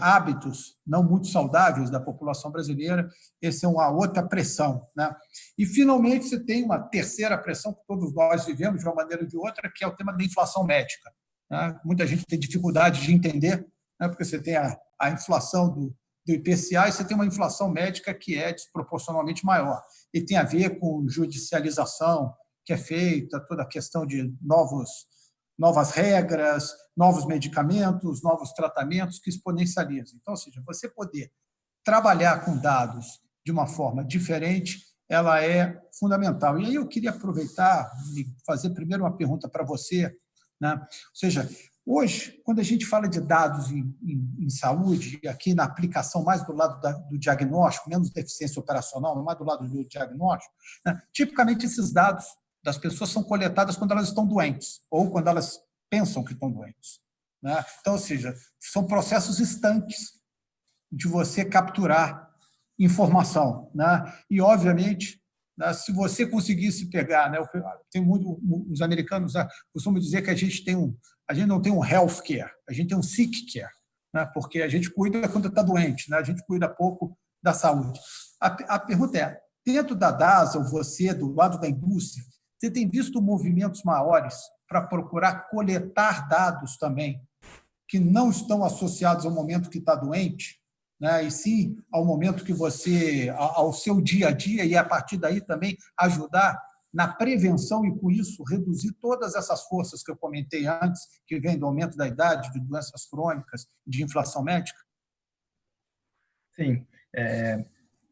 B: hábitos não muito saudáveis da população brasileira, essa é uma outra pressão, né? E, finalmente, você tem uma terceira pressão que todos nós vivemos de uma maneira ou de outra, que é o tema da inflação médica, né? Muita gente tem dificuldade de entender, né? Porque você tem a inflação do IPCA e você tem uma inflação médica que é desproporcionalmente maior. E tem a ver com judicialização que é feita, toda a questão de novas regras, novos medicamentos, novos tratamentos que exponencializam. Então, ou seja, você poder trabalhar com dados de uma forma diferente, ela é fundamental. E aí eu queria aproveitar e fazer primeiro uma pergunta para você, né? Ou seja, hoje, quando a gente fala de dados em saúde, aqui na aplicação mais do lado do diagnóstico, menos deficiência operacional, mais do lado do diagnóstico, né? Tipicamente esses dados das pessoas são coletadas quando elas estão doentes ou quando elas pensam que estão doentes, né? Então, ou seja, são processos estanques de você capturar informação, né? E, obviamente, né, se você conseguisse pegar, né, os americanos costumam dizer que a gente não tem um health care, a gente tem um sick care, né? Porque a gente cuida quando está doente, né? A gente cuida pouco da saúde. A pergunta é, dentro da DASA, ou você, do lado da indústria, você tem visto movimentos maiores para procurar coletar dados também que não estão associados ao momento que está doente, né? E sim ao momento que ao seu dia a dia, e a partir daí também ajudar na prevenção e, com isso, reduzir todas essas forças que eu comentei antes, que vêm do aumento da idade, de doenças crônicas, de inflação médica?
D: Sim,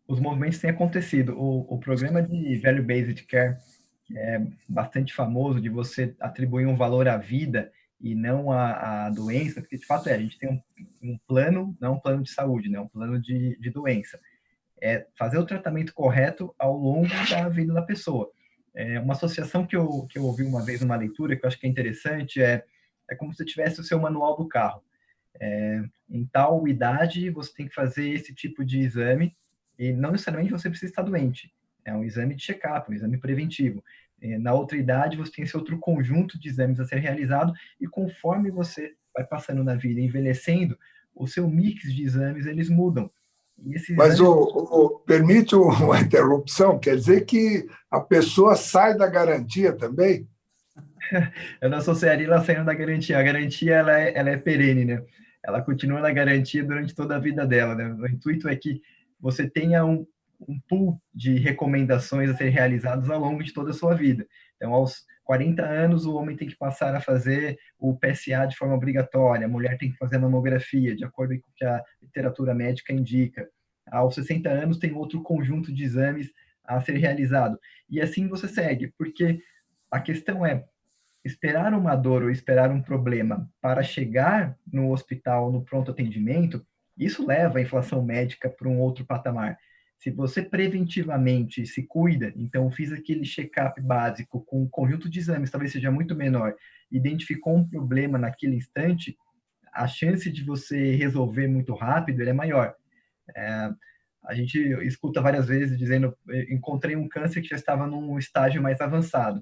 D: os movimentos têm acontecido. O programa de Value-Based Care, que é bastante famoso, de você atribuir um valor à vida e não à doença, porque, de fato, a gente tem um plano, não um plano de saúde, né? Um plano de doença. É fazer o tratamento correto ao longo da vida da pessoa. Uma associação que eu ouvi uma vez numa leitura, que eu acho que é interessante, é como se tivesse o seu manual do carro. Em tal idade, você tem que fazer esse tipo de exame, e não necessariamente você precisa estar doente. É um exame de check-up, um exame preventivo. Na outra idade, você tem esse outro conjunto de exames a ser realizado, e conforme você vai passando na vida, envelhecendo, o seu mix de exames, eles mudam.
A: Mas permite uma interrupção, quer dizer que a pessoa sai da garantia também?
D: Eu não associaria ela saindo da garantia. A garantia ela é perene, né? Ela continua na garantia durante toda a vida dela, né? O intuito é que você tenha um pool de recomendações a ser realizados ao longo de toda a sua vida. Então, aos 40 anos o homem tem que passar a fazer o PSA de forma obrigatória, a mulher tem que fazer a mamografia, de acordo com o que a literatura médica indica. Aos 60 anos tem outro conjunto de exames a ser realizado. E assim você segue, porque a questão é esperar uma dor ou esperar um problema para chegar no hospital, no pronto atendimento, isso leva a inflação médica para um outro patamar. Se você preventivamente se cuida, então fiz aquele check-up básico com um conjunto de exames, talvez seja muito menor, identificou um problema naquele instante, a chance de você resolver muito rápido é maior. A gente escuta várias vezes dizendo, encontrei um câncer que já estava num estágio mais avançado.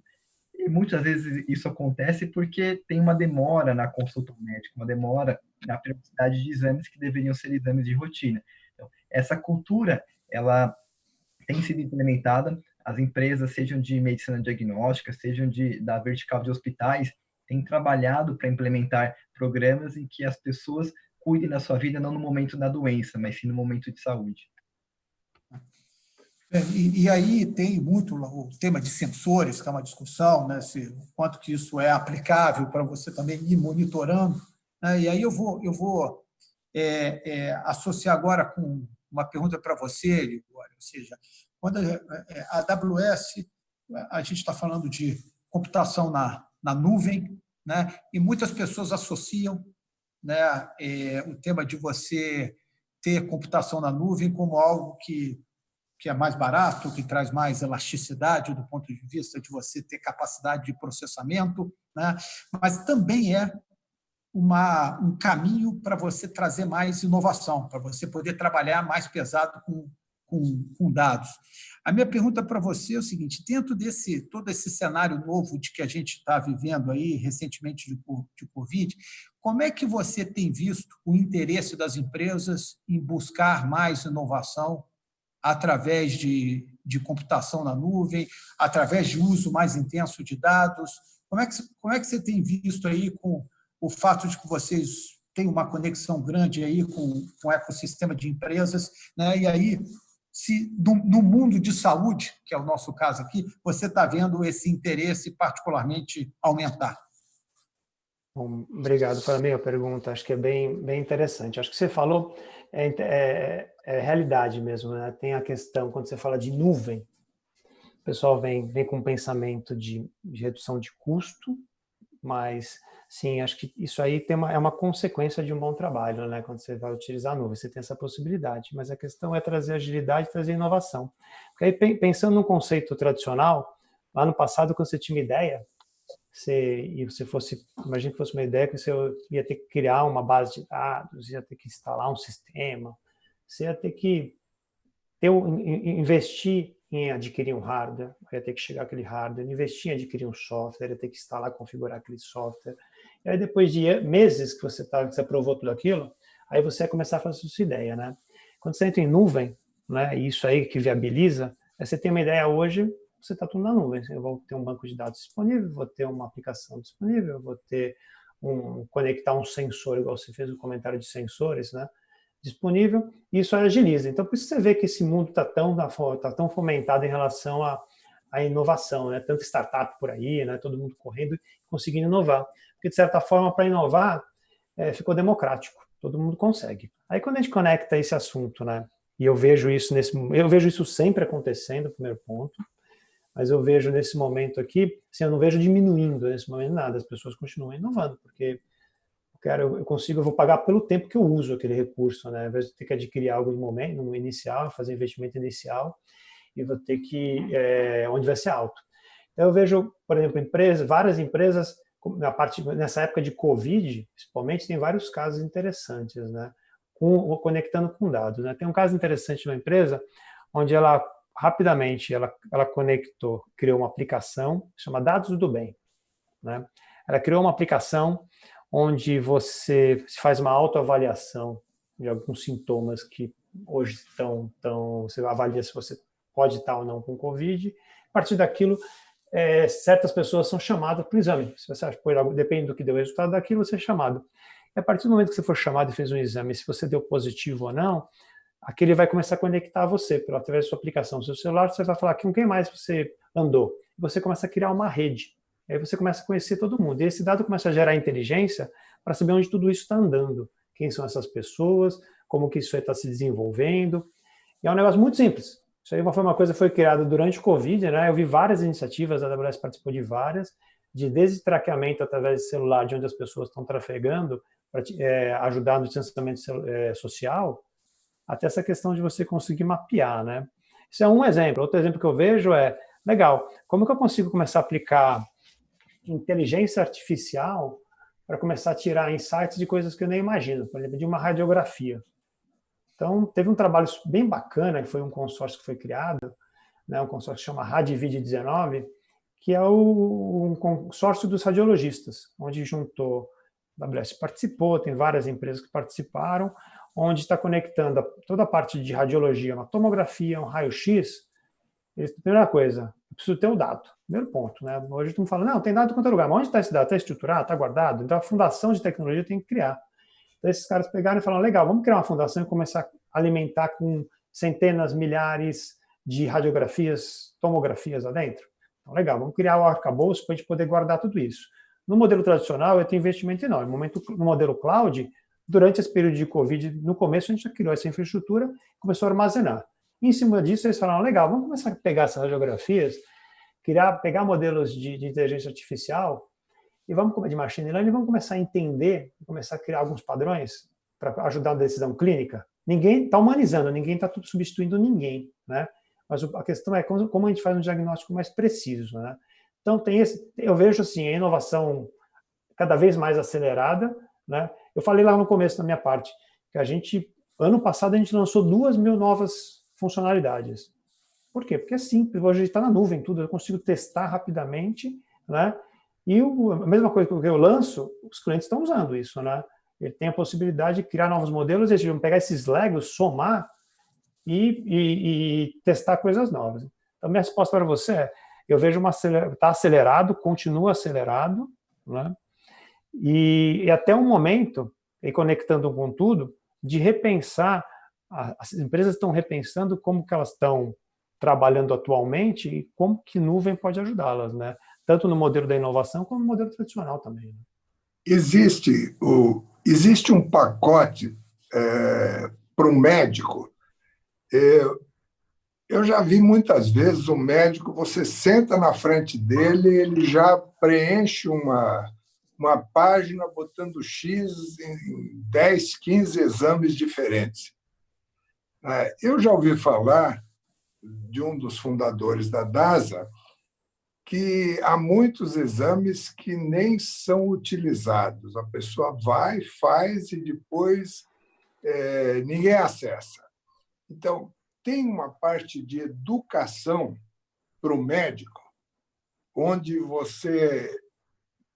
D: E muitas vezes isso acontece porque tem uma demora na consulta médica, uma demora na periodicidade de exames que deveriam ser exames de rotina. Então, essa cultura, ela tem sido implementada, as empresas, sejam de medicina diagnóstica, sejam da vertical de hospitais, têm trabalhado para implementar programas em que as pessoas cuidem da sua vida não no momento da doença, mas sim no momento de saúde.
B: E aí tem muito o tema de sensores, que é uma discussão, né, o quanto que isso é aplicável para você também ir monitorando, né? E aí eu vou associar agora com uma pergunta para você, Ligório, ou seja, quando a AWS, a gente está falando de computação na nuvem, né, e muitas pessoas associam, né, o tema de você ter computação na nuvem como algo que é mais barato, que traz mais elasticidade do ponto de vista de você ter capacidade de processamento, né? Mas também é um caminho para você trazer mais inovação, para você poder trabalhar mais pesado com dados. A minha pergunta para você é o seguinte, dentro desse todo esse cenário novo de que a gente está vivendo aí recentemente de Covid, como é que você tem visto o interesse das empresas em buscar mais inovação através de computação na nuvem, através de uso mais intenso de dados? Como é que você tem visto aí com o fato de que vocês têm uma conexão grande aí com o ecossistema de empresas, né? E aí, se no mundo de saúde, que é o nosso caso aqui, você está vendo esse interesse particularmente aumentar?
C: Bom, obrigado pela minha pergunta, acho que é bem interessante. Acho que você falou é realidade mesmo, né? Tem a questão, quando você fala de nuvem, o pessoal vem com um pensamento de redução de custo, mas sim, acho que isso aí é uma consequência de um bom trabalho, né? Quando você vai utilizar a nuvem, você tem essa possibilidade, mas a questão é trazer agilidade, trazer inovação. Porque aí, pensando no conceito tradicional, lá no passado, quando você tinha uma ideia, imagina que fosse uma ideia que você ia ter que criar uma base de dados, ia ter que instalar um sistema, você ia ter que investir em adquirir um hardware, ia ter que chegar aquele hardware, investir em adquirir um software, ia ter que instalar, configurar aquele software. E aí depois de meses que você aprovou tudo aquilo, aí você vai começar a fazer a sua ideia, né? Quando você entra em nuvem, né, e isso aí que viabiliza, você tem uma ideia hoje, você está tudo na nuvem. Eu vou ter um banco de dados disponível, vou ter uma aplicação disponível, vou ter conectar um sensor, igual você fez o comentário de sensores, né, disponível, e isso agiliza. Então, por isso você vê que esse mundo está tão fomentado em relação à inovação, né? Tanto startup por aí, né? Todo mundo correndo e conseguindo inovar. Porque, de certa forma, para inovar, ficou democrático. Todo mundo consegue. Aí, quando a gente conecta esse assunto, né? E eu vejo isso sempre acontecendo, primeiro ponto, mas eu vejo nesse momento aqui, assim, eu não vejo diminuindo nesse momento nada, as pessoas continuam inovando, porque eu vou pagar pelo tempo que eu uso aquele recurso, né? Ao invés de ter que adquirir algo no inicial, fazer investimento inicial, e vou ter que, onde vai ser alto. Então, eu vejo, por exemplo, várias empresas, nessa época de Covid, principalmente, tem vários casos interessantes, né? Conectando com dados, né? Tem um caso interessante de uma empresa, onde ela, rapidamente, ela criou uma aplicação, chama Dados do Bem, né? Ela criou uma aplicação onde você faz uma autoavaliação de alguns sintomas que hoje você avalia se você pode estar ou não com Covid. A partir daquilo, certas pessoas são chamadas para o exame. Se você depende do que deu o resultado daquilo, você é chamado. E a partir do momento que você for chamado e fez um exame, se você deu positivo ou não, aquele vai começar a conectar você através da sua aplicação. No seu celular, você vai falar com quem mais você andou. Você começa a criar uma rede. E aí você começa a conhecer todo mundo. E esse dado começa a gerar inteligência para saber onde tudo isso está andando. Quem são essas pessoas, como que isso está se desenvolvendo. E é um negócio muito simples. Isso aí foi uma coisa que foi criada durante o Covid, né? Eu vi várias iniciativas, a AWS participou de várias, desde traqueamento através de celular, de onde as pessoas estão trafegando, para ajudar no distanciamento social, até essa questão de você conseguir mapear, né? Isso é um exemplo. Outro exemplo que eu vejo é, legal, como que eu consigo começar a aplicar inteligência artificial para começar a tirar insights de coisas que eu nem imagino, por exemplo, de uma radiografia. Então, teve um trabalho bem bacana, que foi um consórcio que foi criado, né, um consórcio que chama RadVid19, que é um consórcio dos radiologistas, onde juntou, a AWS participou, tem várias empresas que participaram, onde está conectando toda a parte de radiologia, uma tomografia, um raio-x. Primeira coisa, eu preciso ter o dado. Primeiro ponto, né? Hoje todo mundo fala, não, tem dado em qualquer lugar, mas onde está esse dado? Está estruturado? Está guardado? Então a fundação de tecnologia tem que criar. Então esses caras pegaram e falaram, legal, vamos criar uma fundação e começar a alimentar com centenas, milhares de radiografias, tomografias lá dentro. Então, legal, vamos criar o arcabouço para a gente poder guardar tudo isso. No modelo tradicional, eu tenho investimento enorme. No modelo cloud, durante esse período de Covid, no começo a gente já criou essa infraestrutura e começou a armazenar. Em cima disso, eles falaram, legal, vamos começar a pegar essas radiografias, pegar modelos de inteligência artificial e de machine learning, vamos começar a entender, começar a criar alguns padrões para ajudar na decisão clínica. Ninguém está humanizando, ninguém está substituindo ninguém, né? Mas a questão é como a gente faz um diagnóstico mais preciso, né? Então, eu vejo assim, a inovação cada vez mais acelerada, né? Eu falei lá no começo da minha parte, que ano passado a gente lançou 2.000 novas funcionalidades. Por quê? Porque é simples, hoje está na nuvem tudo, eu consigo testar rapidamente, né? E a mesma coisa que eu lanço, os clientes estão usando isso, né? Ele tem a possibilidade de criar novos modelos, eles vão pegar esses Legos, somar e testar coisas novas. Então, minha resposta para você é, eu vejo está acelerado, continua acelerado, né? E até um momento, e conectando com tudo, de repensar, as empresas estão repensando como que elas estão trabalhando atualmente e como que nuvem pode ajudá-las, né? Tanto no modelo da inovação como no modelo tradicional também.
A: Existe um pacote para o médico. Eu já vi muitas vezes o médico, você senta na frente dele, ele já preenche uma página botando X em 10, 15 exames diferentes. Eu já ouvi falar de um dos fundadores da DASA que há muitos exames que nem são utilizados. A pessoa vai, faz e depois ninguém acessa. Então, tem uma parte de educação para o médico, onde você,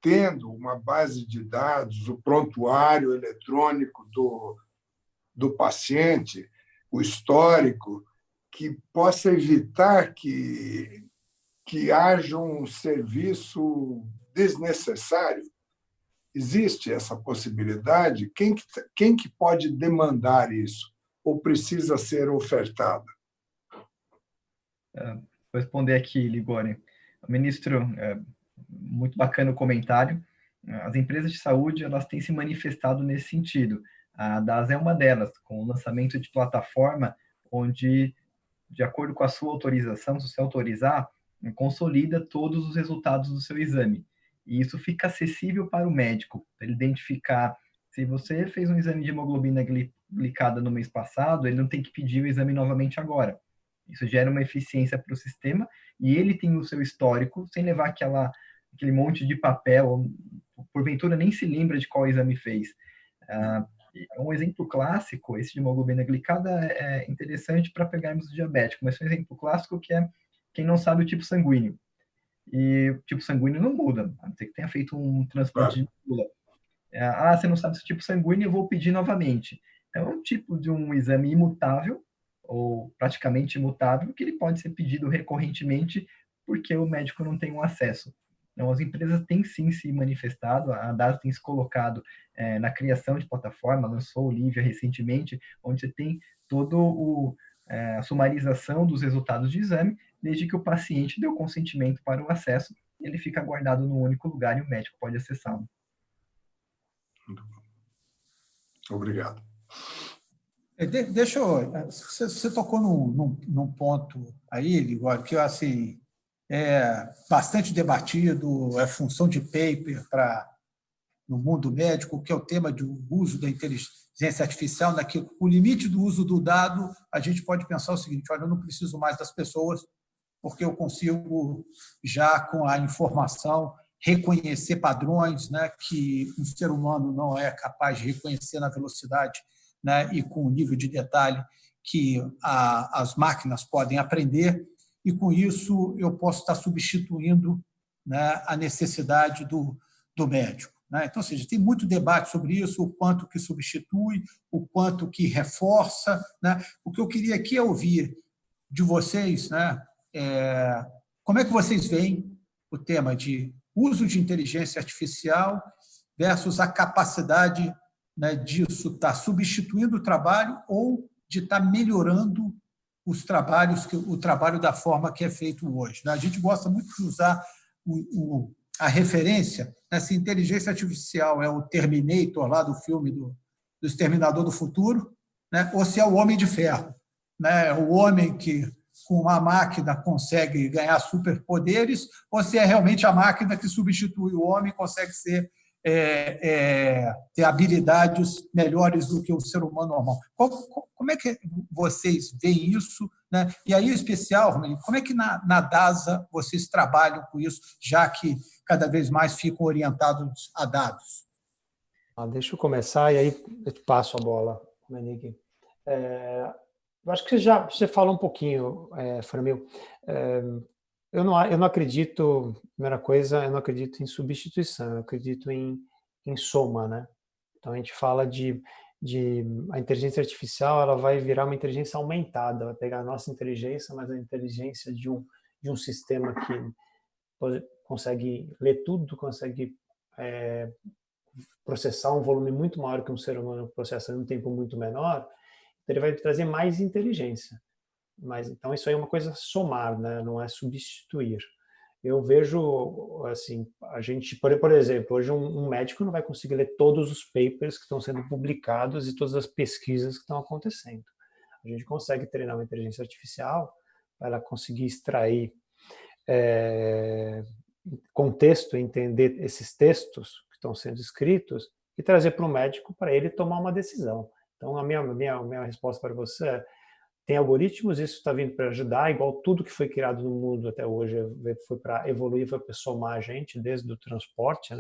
A: tendo uma base de dados, o prontuário eletrônico do paciente, o histórico, que possa evitar que haja um serviço desnecessário. Existe essa possibilidade? Quem que pode demandar isso? Ou precisa ser ofertado?
D: Vou responder aqui, Ligori. Ministro, muito bacana o comentário. As empresas de saúde elas têm se manifestado nesse sentido. A DAS é uma delas, com o lançamento de plataforma onde, de acordo com a sua autorização, se você autorizar, consolida todos os resultados do seu exame. E isso fica acessível para o médico, para ele identificar se você fez um exame de hemoglobina glicada no mês passado, ele não tem que pedir o exame novamente agora. Isso gera uma eficiência para o sistema e ele tem o seu histórico sem levar aquele monte de papel, porventura nem se lembra de qual exame fez. Um exemplo clássico, esse de hemoglobina glicada, é interessante para pegarmos o diabético, mas é um exemplo clássico que é quem não sabe o tipo sanguíneo. E o tipo sanguíneo não muda, a não ser que tenha feito um transplante de medula. Você não sabe o tipo sanguíneo, eu vou pedir novamente. É um tipo de um exame imutável, ou praticamente imutável, que ele pode ser pedido recorrentemente porque o médico não tem um acesso. Então, as empresas têm sim se manifestado, a DAS tem se colocado na criação de plataforma, lançou o Lívia recentemente, onde você tem todo a sumarização dos resultados de exame, desde que o paciente deu consentimento para o acesso, ele fica guardado num único lugar e o médico pode acessá-lo.
A: Obrigado.
B: Deixa eu... Você tocou num ponto aí, Ligório, que assim, é bastante debatido, é função de paper no mundo médico, que é o tema do uso da inteligência artificial, que o limite do uso do dado, a gente pode pensar o seguinte: olha, eu não preciso mais das pessoas, porque eu consigo, já com a informação, reconhecer padrões, que um ser humano não é capaz de reconhecer na velocidade, e com o nível de detalhe que as máquinas podem aprender, e com isso eu posso estar substituindo, a necessidade do médico. Então, ou seja, tem muito debate sobre isso, o quanto que substitui, o quanto que reforça. O que eu queria aqui é ouvir de vocês, como é que vocês veem o tema de uso de inteligência artificial versus a capacidade, disso estar substituindo o trabalho ou de estar melhorando os trabalhos, o trabalho da forma que é feito hoje. A gente gosta muito de usar a referência, se inteligência artificial é o Terminator lá do filme do Exterminador do Futuro, ou se é o Homem de Ferro, o homem que com uma máquina consegue ganhar superpoderes, ou se é realmente a máquina que substitui o homem e consegue ter habilidades melhores do que o ser humano normal. Como é que vocês veem isso? E aí, em especial, Romelin, como é que na DASA vocês trabalham com isso, já que cada vez mais ficam orientados a dados?
C: Deixa eu começar e aí eu te passo a bola, Menique. Eu acho que você falou um pouquinho, Framil. Eu não acredito, primeira coisa, eu não acredito em substituição, eu acredito em soma, Então a gente fala de a inteligência artificial, ela vai virar uma inteligência aumentada, vai pegar a nossa inteligência, mas a inteligência de um sistema que consegue ler tudo, consegue processar um volume muito maior que um ser humano processa em um tempo muito menor, ele vai trazer mais inteligência. Mas então isso aí é uma coisa somar, não é substituir. Eu vejo assim, a gente, por exemplo, hoje um médico não vai conseguir ler todos os papers que estão sendo publicados e todas as pesquisas que estão acontecendo. A gente consegue treinar uma inteligência artificial para ela conseguir extrair contexto, entender esses textos que estão sendo escritos e trazer para o médico para ele tomar uma decisão. Então, a minha resposta para você é: tem algoritmos, isso está vindo para ajudar, igual tudo que foi criado no mundo até hoje foi para evoluir, foi para somar a gente, desde o transporte,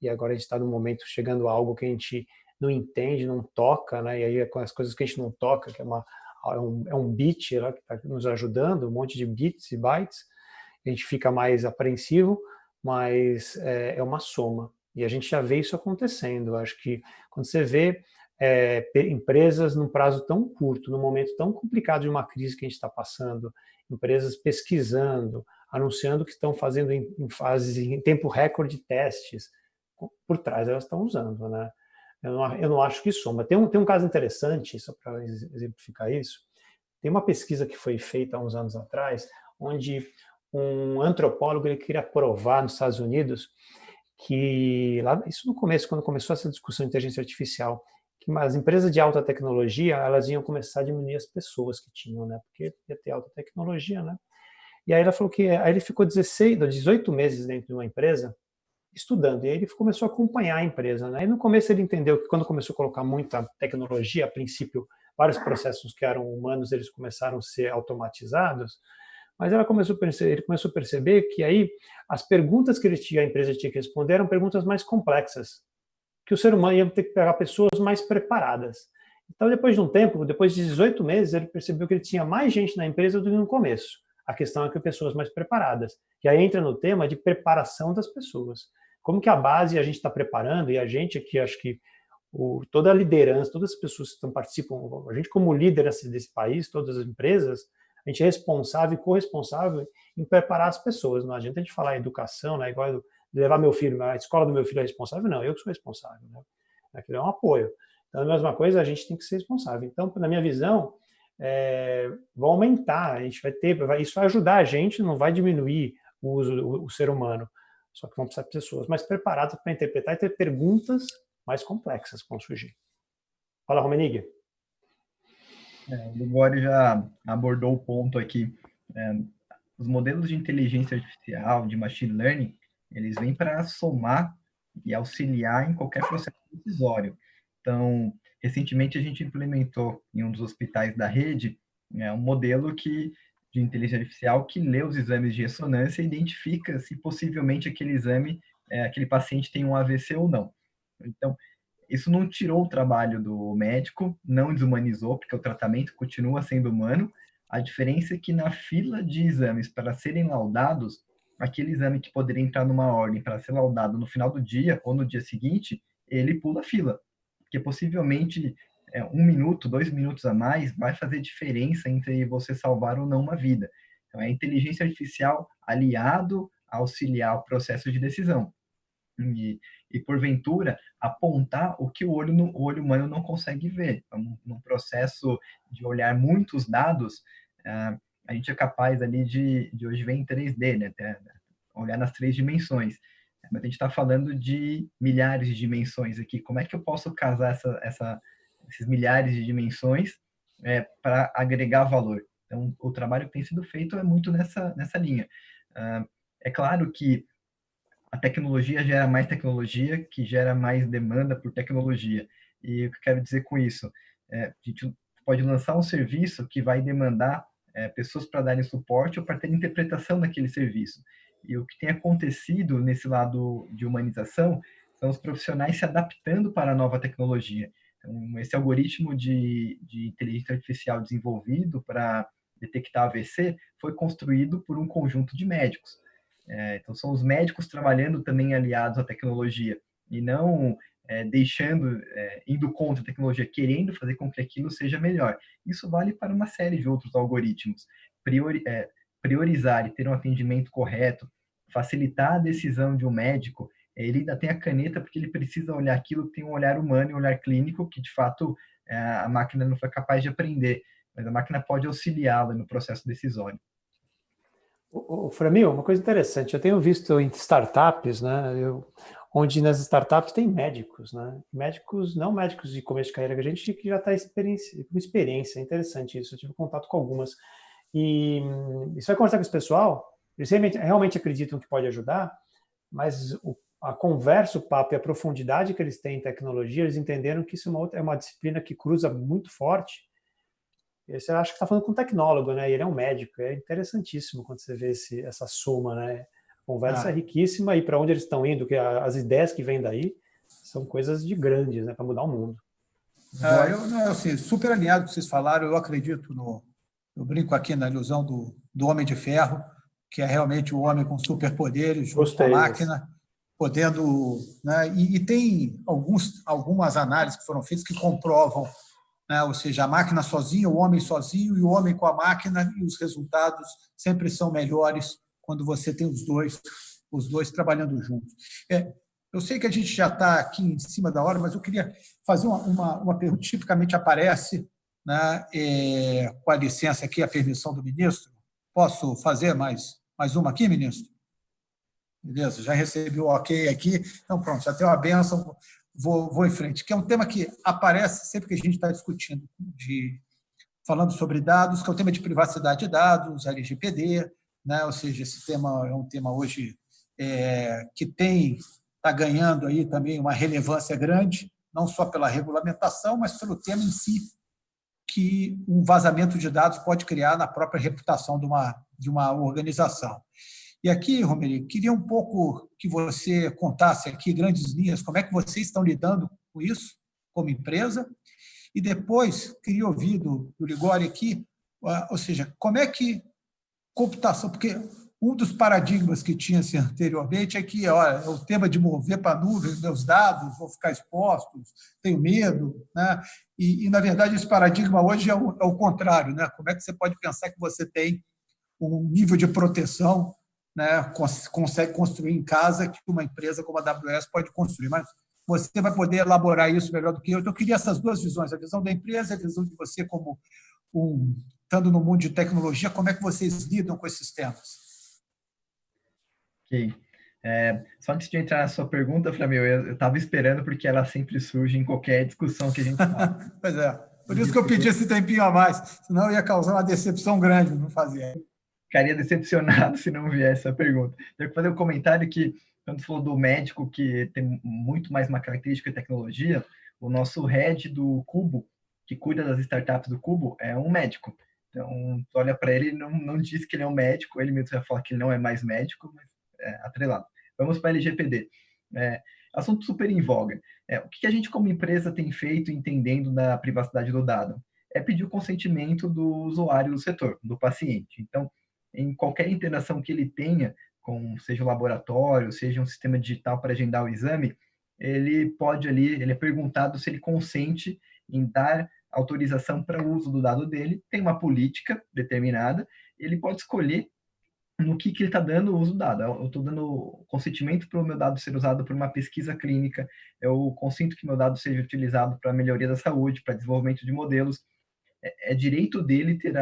C: E agora a gente está no momento chegando a algo que a gente não entende, não toca, E aí com as coisas que a gente não toca, que é um bit lá que está nos ajudando, um monte de bits e bytes, a gente fica mais apreensivo, mas é uma soma. E a gente já vê isso acontecendo. Eu acho que quando você vê empresas num prazo tão curto, num momento tão complicado de uma crise que a gente está passando, empresas pesquisando, anunciando que estão fazendo em tempo recorde testes, por trás elas estão usando, Eu não acho que soma. Tem um caso interessante, só para exemplificar isso. Tem uma pesquisa que foi feita há uns anos atrás, onde um antropólogo ele queria provar nos Estados Unidos que, isso no começo, quando começou essa discussão de inteligência artificial, que as empresas de alta tecnologia elas iam começar a diminuir as pessoas que tinham, porque ia ter alta tecnologia, E aí ela falou que aí ele ficou 18 meses dentro de uma empresa estudando, e aí ele começou a acompanhar a empresa, E no começo ele entendeu que quando começou a colocar muita tecnologia, a princípio vários processos que eram humanos eles começaram a ser automatizados, mas ele começou a perceber que aí as perguntas que a empresa tinha que responder eram perguntas mais complexas, que o ser humano ia ter que pegar pessoas mais preparadas. Então, depois de um tempo, depois de 18 meses, ele percebeu que ele tinha mais gente na empresa do que no começo. A questão é que pessoas mais preparadas. E aí entra no tema de preparação das pessoas. Como que a base a gente está preparando, e a gente aqui, acho que toda a liderança, todas as pessoas que participam, a gente como líder desse país, todas as empresas, a gente é responsável e corresponsável em preparar as pessoas. Não adianta a gente falar em educação, igual levar meu filho, a escola do meu filho é responsável, não, eu que sou responsável. Aquilo é um apoio. Então, a mesma coisa, a gente tem que ser responsável. Então, na minha visão, vai aumentar, a gente vai ter, isso vai ajudar a gente, não vai diminuir o uso, o ser humano. Só que vão precisar de pessoas mais preparadas para interpretar e ter perguntas mais complexas que vão surgir. Fala, Romenig.
D: O Libório já abordou o ponto aqui. Os modelos de inteligência artificial, de machine learning, eles vêm para somar e auxiliar em qualquer processo decisório. Então, recentemente a gente implementou em um dos hospitais da rede um modelo de inteligência artificial que lê os exames de ressonância e identifica se possivelmente aquele exame, aquele paciente tem um AVC ou não. Então, isso não tirou o trabalho do médico, não desumanizou, porque o tratamento continua sendo humano. A diferença é que na fila de exames para serem laudados, aquele exame que poderia entrar numa ordem para ser laudado no final do dia ou no dia seguinte, ele pula a fila. Porque possivelmente 1 minuto, 2 minutos a mais vai fazer diferença entre você salvar ou não uma vida. Então, é a inteligência artificial aliado a auxiliar o processo de decisão. E porventura, apontar o que o olho humano não consegue ver. Então, num processo de olhar muitos dados, a gente é capaz ali de hoje ver em 3D, né? Olhar nas 3 dimensões. Mas a gente está falando de milhares de dimensões aqui. Como é que eu posso casar esses milhares de dimensões para agregar valor? Então, o trabalho que tem sido feito é muito nessa linha. É claro que a tecnologia gera mais tecnologia, que gera mais demanda por tecnologia. E o que eu quero dizer com isso? A gente pode lançar um serviço que vai demandar pessoas para darem suporte ou para ter interpretação daquele serviço. E o que tem acontecido nesse lado de humanização são os profissionais se adaptando para a nova tecnologia. Então, esse algoritmo de inteligência artificial desenvolvido para detectar AVC foi construído por um conjunto de médicos. Então, são os médicos trabalhando também aliados à tecnologia e não indo contra a tecnologia, querendo fazer com que aquilo seja melhor. Isso vale para uma série de outros algoritmos. Priorizar e ter um atendimento correto, facilitar a decisão de um médico, ele ainda tem a caneta porque ele precisa olhar aquilo que tem um olhar humano e um olhar clínico que, de fato, a máquina não foi capaz de aprender, mas a máquina pode auxiliá-la no processo decisório.
C: Framil, uma coisa interessante, eu tenho visto em startups, né, onde nas startups tem médicos, né, não médicos de começo de carreira, que a gente que já está com experiência, é interessante isso, eu tive contato com algumas, e você vai conversar com esse pessoal, eles realmente acreditam que pode ajudar, mas a conversa, o papo e a profundidade que eles têm em tecnologia, eles entenderam que isso é uma disciplina que cruza muito forte. Você acha que está falando com um tecnólogo, né? E ele é um médico. É interessantíssimo quando você vê essa soma, né? A conversa é riquíssima e para onde eles estão indo, que as ideias que vêm daí são coisas de grandes, né? Para mudar o mundo.
B: Eu assim, super alinhado com o que vocês falaram. Eu acredito eu brinco aqui na ilusão do Homem de Ferro, que é realmente o homem com superpoderes junto com a máquina, podendo, né? E tem algumas análises que foram feitas que comprovam, né? Ou seja, a máquina sozinha, o homem sozinho e o homem com a máquina, e os resultados sempre são melhores quando você tem os dois trabalhando juntos. Eu sei que a gente já está aqui em cima da hora, mas eu queria fazer uma pergunta que tipicamente aparece, né? Com a licença aqui, a permissão do ministro. Posso fazer mais uma aqui, ministro? Beleza, já recebi o ok aqui. Então, pronto, já tenho a bênção. Vou em frente, que é um tema que aparece sempre que a gente está discutindo, falando sobre dados, que é o tema de privacidade de dados, LGPD, né? Ou seja, esse tema é um tema hoje que está ganhando aí também uma relevância grande, não só pela regulamentação, mas pelo tema em si, que um vazamento de dados pode criar na própria reputação de uma organização. E aqui, Romeri, queria um pouco que você contasse aqui, grandes linhas, como é que vocês estão lidando com isso, como empresa, e depois queria ouvir do Ligori aqui, ou seja, como é que computação, porque um dos paradigmas que tinha-se anteriormente é que, olha, o tema de mover para a nuvem, meus dados vão ficar expostos, tenho medo, né? E, na verdade, esse paradigma hoje é o contrário, né? Como é que você pode pensar que você tem um nível de proteção, né, consegue construir em casa que uma empresa como a AWS pode construir, mas você vai poder elaborar isso melhor do que eu. Então, eu queria essas duas visões, a visão da empresa e a visão de você como estando no mundo de tecnologia, como é que vocês lidam com esses temas?
D: Ok. Só antes de entrar na sua pergunta, Flamio, eu estava esperando porque ela sempre surge em qualquer discussão que a gente faz.
B: Pois é. Por isso que eu pedi esse tempinho a mais, senão eu ia causar uma decepção grande, não fazia.
D: Ficaria decepcionado se não viesse essa pergunta. Eu quero fazer um comentário que, quando você falou do médico, que tem muito mais uma característica de tecnologia, o nosso head do Cubo, que cuida das startups do Cubo, é um médico. Então, tu olha para ele, não diz que ele é um médico, ele mesmo vai falar que ele não é mais médico, mas é atrelado. Vamos para a LGPD. Assunto super em voga. O que a gente, como empresa, tem feito entendendo da privacidade do dado? É pedir o consentimento do usuário do setor, do paciente. Então, em qualquer interação que ele tenha, com seja o laboratório, seja um sistema digital para agendar o exame, ele pode ali, ele é perguntado se ele consente em dar autorização para o uso do dado dele, tem uma política determinada, ele pode escolher no que ele está dando o uso do dado. Eu estou dando consentimento para o meu dado ser usado por uma pesquisa clínica, eu consinto que meu dado seja utilizado para a melhoria da saúde, para desenvolvimento de modelos. É direito dele ter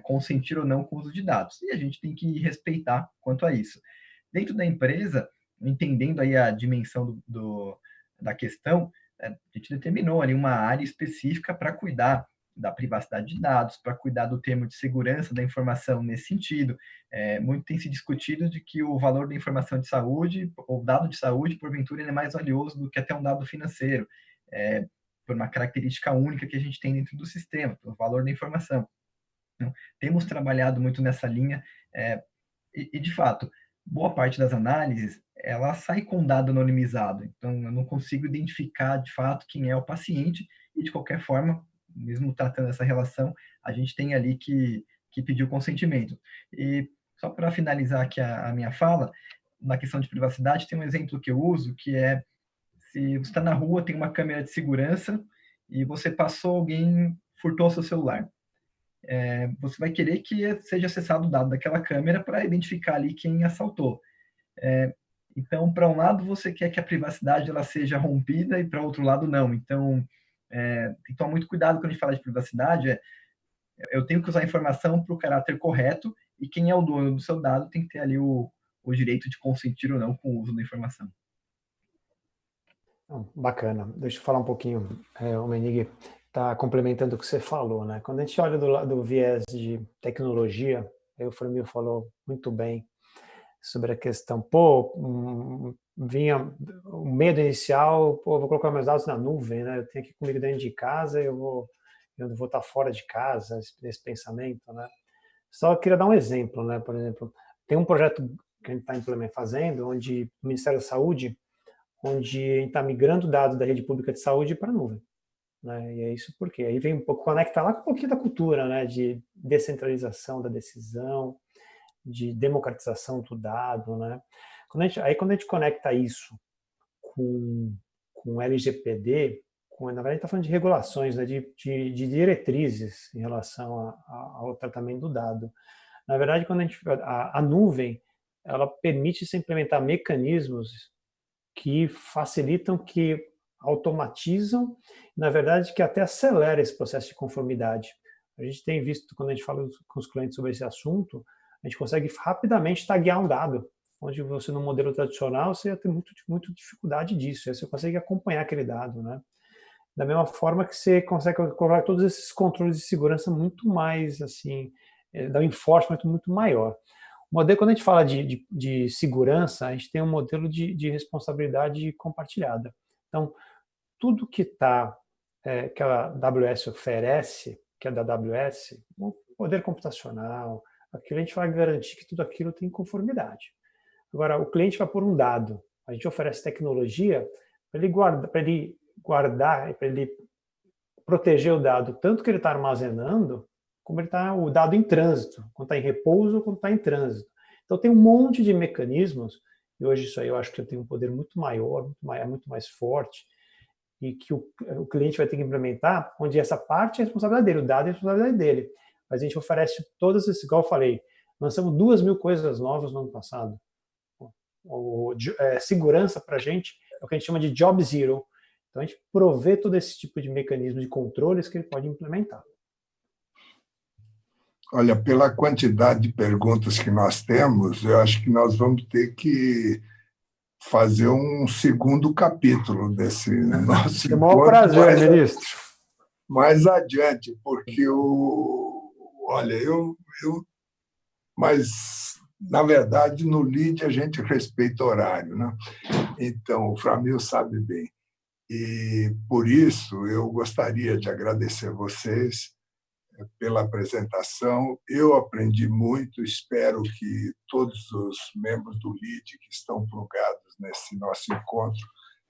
D: consentir ou não com o uso de dados. E a gente tem que respeitar quanto a isso. Dentro da empresa, entendendo aí a dimensão da questão, a gente determinou ali uma área específica para cuidar da privacidade de dados, para cuidar do termo de segurança da informação nesse sentido. Muito tem se discutido de que o valor da informação de saúde, ou dado de saúde, porventura, ele é mais valioso do que até um dado financeiro, por uma característica única que a gente tem dentro do sistema, pelo valor da informação. Então, temos trabalhado muito nessa linha, e de fato, boa parte das análises, ela sai com dado anonimizado, então eu não consigo identificar de fato quem é o paciente, e de qualquer forma, mesmo tratando essa relação, a gente tem ali que pedir o consentimento. E só para finalizar aqui a minha fala, na questão de privacidade, tem um exemplo que eu uso, que é, se você está na rua, tem uma câmera de segurança, e você passou, alguém furtou seu celular. Você vai querer que seja acessado o dado daquela câmera para identificar ali quem assaltou. Então, para um lado, você quer que a privacidade ela seja rompida e para outro lado, não. Então, tem que tomar muito cuidado quando a gente fala de privacidade. Eu tenho que usar a informação para o caráter correto e quem é o dono do seu dado tem que ter ali o direito de consentir ou não com o uso da informação.
C: Bacana. Deixa eu falar um pouquinho. O Menig está complementando o que você falou, né? Quando a gente olha do viés de tecnologia, o Flamio falou muito bem sobre a questão, vinha o medo inicial, vou colocar meus dados na nuvem, né? Eu tenho aqui comigo dentro de casa, eu vou estar fora de casa, esse pensamento, né? Só queria dar um exemplo, né? Por exemplo, tem um projeto que a gente está fazendo, onde o Ministério da Saúde, onde a gente está migrando dados da rede pública de saúde para a nuvem. Né? E é isso porque aí vem um pouco, conecta lá com um pouquinho da cultura, né? De descentralização da decisão, de democratização do dado, né? Quando a gente conecta isso com LGPD, na verdade a gente está falando de regulações, né? de diretrizes em relação ao tratamento do dado. Na verdade, quando a nuvem, ela permite se implementar mecanismos que facilitam, que automatizam, na verdade, que até acelera esse processo de conformidade. A gente tem visto, quando a gente fala com os clientes sobre esse assunto, a gente consegue rapidamente taguear um dado, onde você, no modelo tradicional, você ia ter muito dificuldade disso, aí você consegue acompanhar aquele dado, né? Da mesma forma que você consegue colocar todos esses controles de segurança muito mais, assim, dá um enforcement muito maior. O modelo, quando a gente fala de segurança, a gente tem um modelo de responsabilidade compartilhada. Então, tudo que que a AWS oferece, que é da AWS, o poder computacional, aquilo a gente vai garantir que tudo aquilo tem conformidade. Agora, o cliente vai pôr um dado, a gente oferece tecnologia para ele guardar, para ele proteger o dado, tanto que ele está armazenando, como ele está o dado em trânsito, quando está em repouso, quando está em trânsito. Então tem um monte de mecanismos, e hoje isso aí eu acho que tem um poder muito maior, muito mais forte, e que o cliente vai ter que implementar, onde essa parte é a responsabilidade dele, o dado é a responsabilidade dele. Mas a gente oferece todas essas, igual eu falei, lançamos 2.000 coisas novas no ano passado. Segurança para a gente é o que a gente chama de Job Zero. Então a gente provê todo esse tipo de mecanismo de controles que ele pode implementar.
A: Olha, pela quantidade de perguntas que nós temos, eu acho que nós vamos ter que fazer um segundo capítulo desse nosso
C: É o maior
A: encontro
C: prazer, ministro.
A: mais adiante, porque olha, mas na verdade no LIDE a gente respeita o horário, né? Então o Framil sabe bem. E por isso eu gostaria de agradecer vocês pela apresentação. Eu aprendi muito, espero que todos os membros do LIDE que estão plugados nesse nosso encontro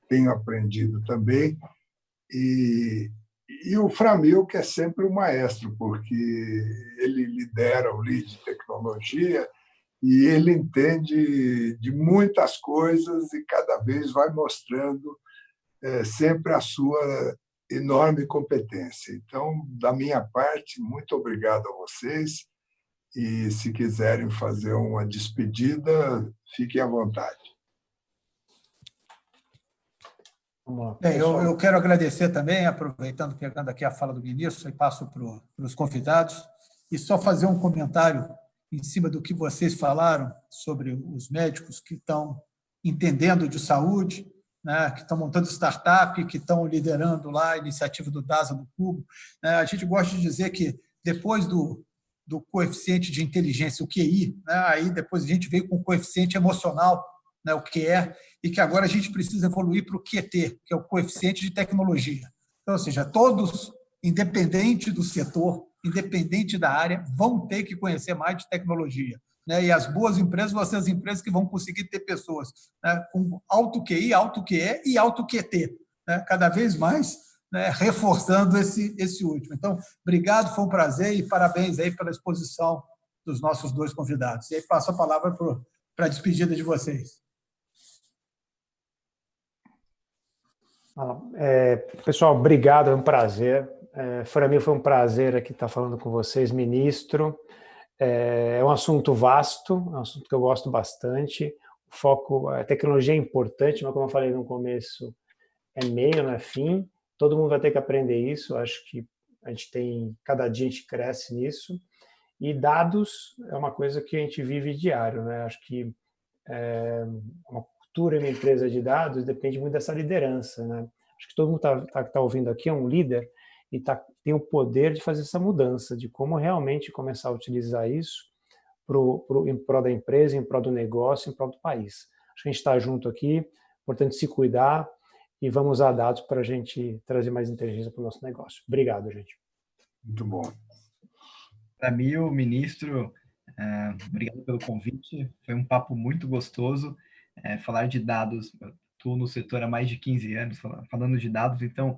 A: tenham aprendido também. E o Framil, que é sempre o maestro, porque ele lidera o LIDE Tecnologia e ele entende de muitas coisas e cada vez vai mostrando sempre a sua enorme competência. Então, da minha parte, muito obrigado a vocês e se quiserem fazer uma despedida, fiquem à vontade.
B: Bem, eu quero agradecer também, aproveitando, pegando aqui a fala do ministro, e passo para os convidados, e só fazer um comentário em cima do que vocês falaram sobre os médicos que estão entendendo de saúde, né, que estão montando startup, que estão liderando lá a iniciativa do DASA do Cubo. A gente gosta de dizer que depois do coeficiente de inteligência, o QI, né, aí depois a gente veio com o coeficiente emocional, né, o QE, e que agora a gente precisa evoluir para o QT, que é o coeficiente de tecnologia. Então, ou seja, todos, independente do setor, independente da área, vão ter que conhecer mais de tecnologia. Né? E as boas empresas vão ser as empresas que vão conseguir ter pessoas, né, com alto QI, alto QE e alto QT, né? Cada vez mais, né, reforçando esse último. Então, obrigado, foi um prazer e parabéns aí pela exposição dos nossos dois convidados. E aí passo a palavra para a despedida de vocês.
C: Pessoal, obrigado, é um prazer. Para mim foi um prazer aqui estar falando com vocês, ministro. É um assunto vasto, é um assunto que eu gosto bastante. O foco, a tecnologia é importante, mas como eu falei no começo, é meio, não é fim. Todo mundo vai ter que aprender isso. Acho que a gente tem, cada dia a gente cresce nisso. E dados é uma coisa que a gente vive diário, né? Acho que uma cultura em uma empresa de dados depende muito dessa liderança, né? Acho que todo mundo tá ouvindo aqui é um líder e tem o poder de fazer essa mudança, de como realmente começar a utilizar isso em prol da empresa, em prol do negócio, em prol do país. Acho que a gente está junto aqui, portanto, se cuidar e vamos usar dados para a gente trazer mais inteligência para o nosso negócio. Obrigado, gente.
A: Muito bom.
D: Para mim, o ministro, obrigado pelo convite. Foi um papo muito gostoso. Falar de dados, estou no setor há mais de 15 anos falando de dados, então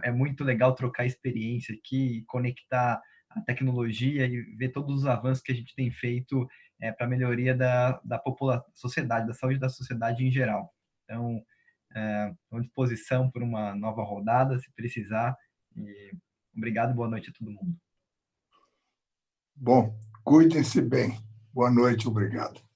D: é muito legal trocar experiência aqui, conectar a tecnologia e ver todos os avanços que a gente tem feito para a melhoria da sociedade, da saúde da sociedade em geral. Então, estou à disposição por uma nova rodada, se precisar. E obrigado e boa noite a todo mundo.
A: Bom, cuidem-se bem. Boa noite, obrigado.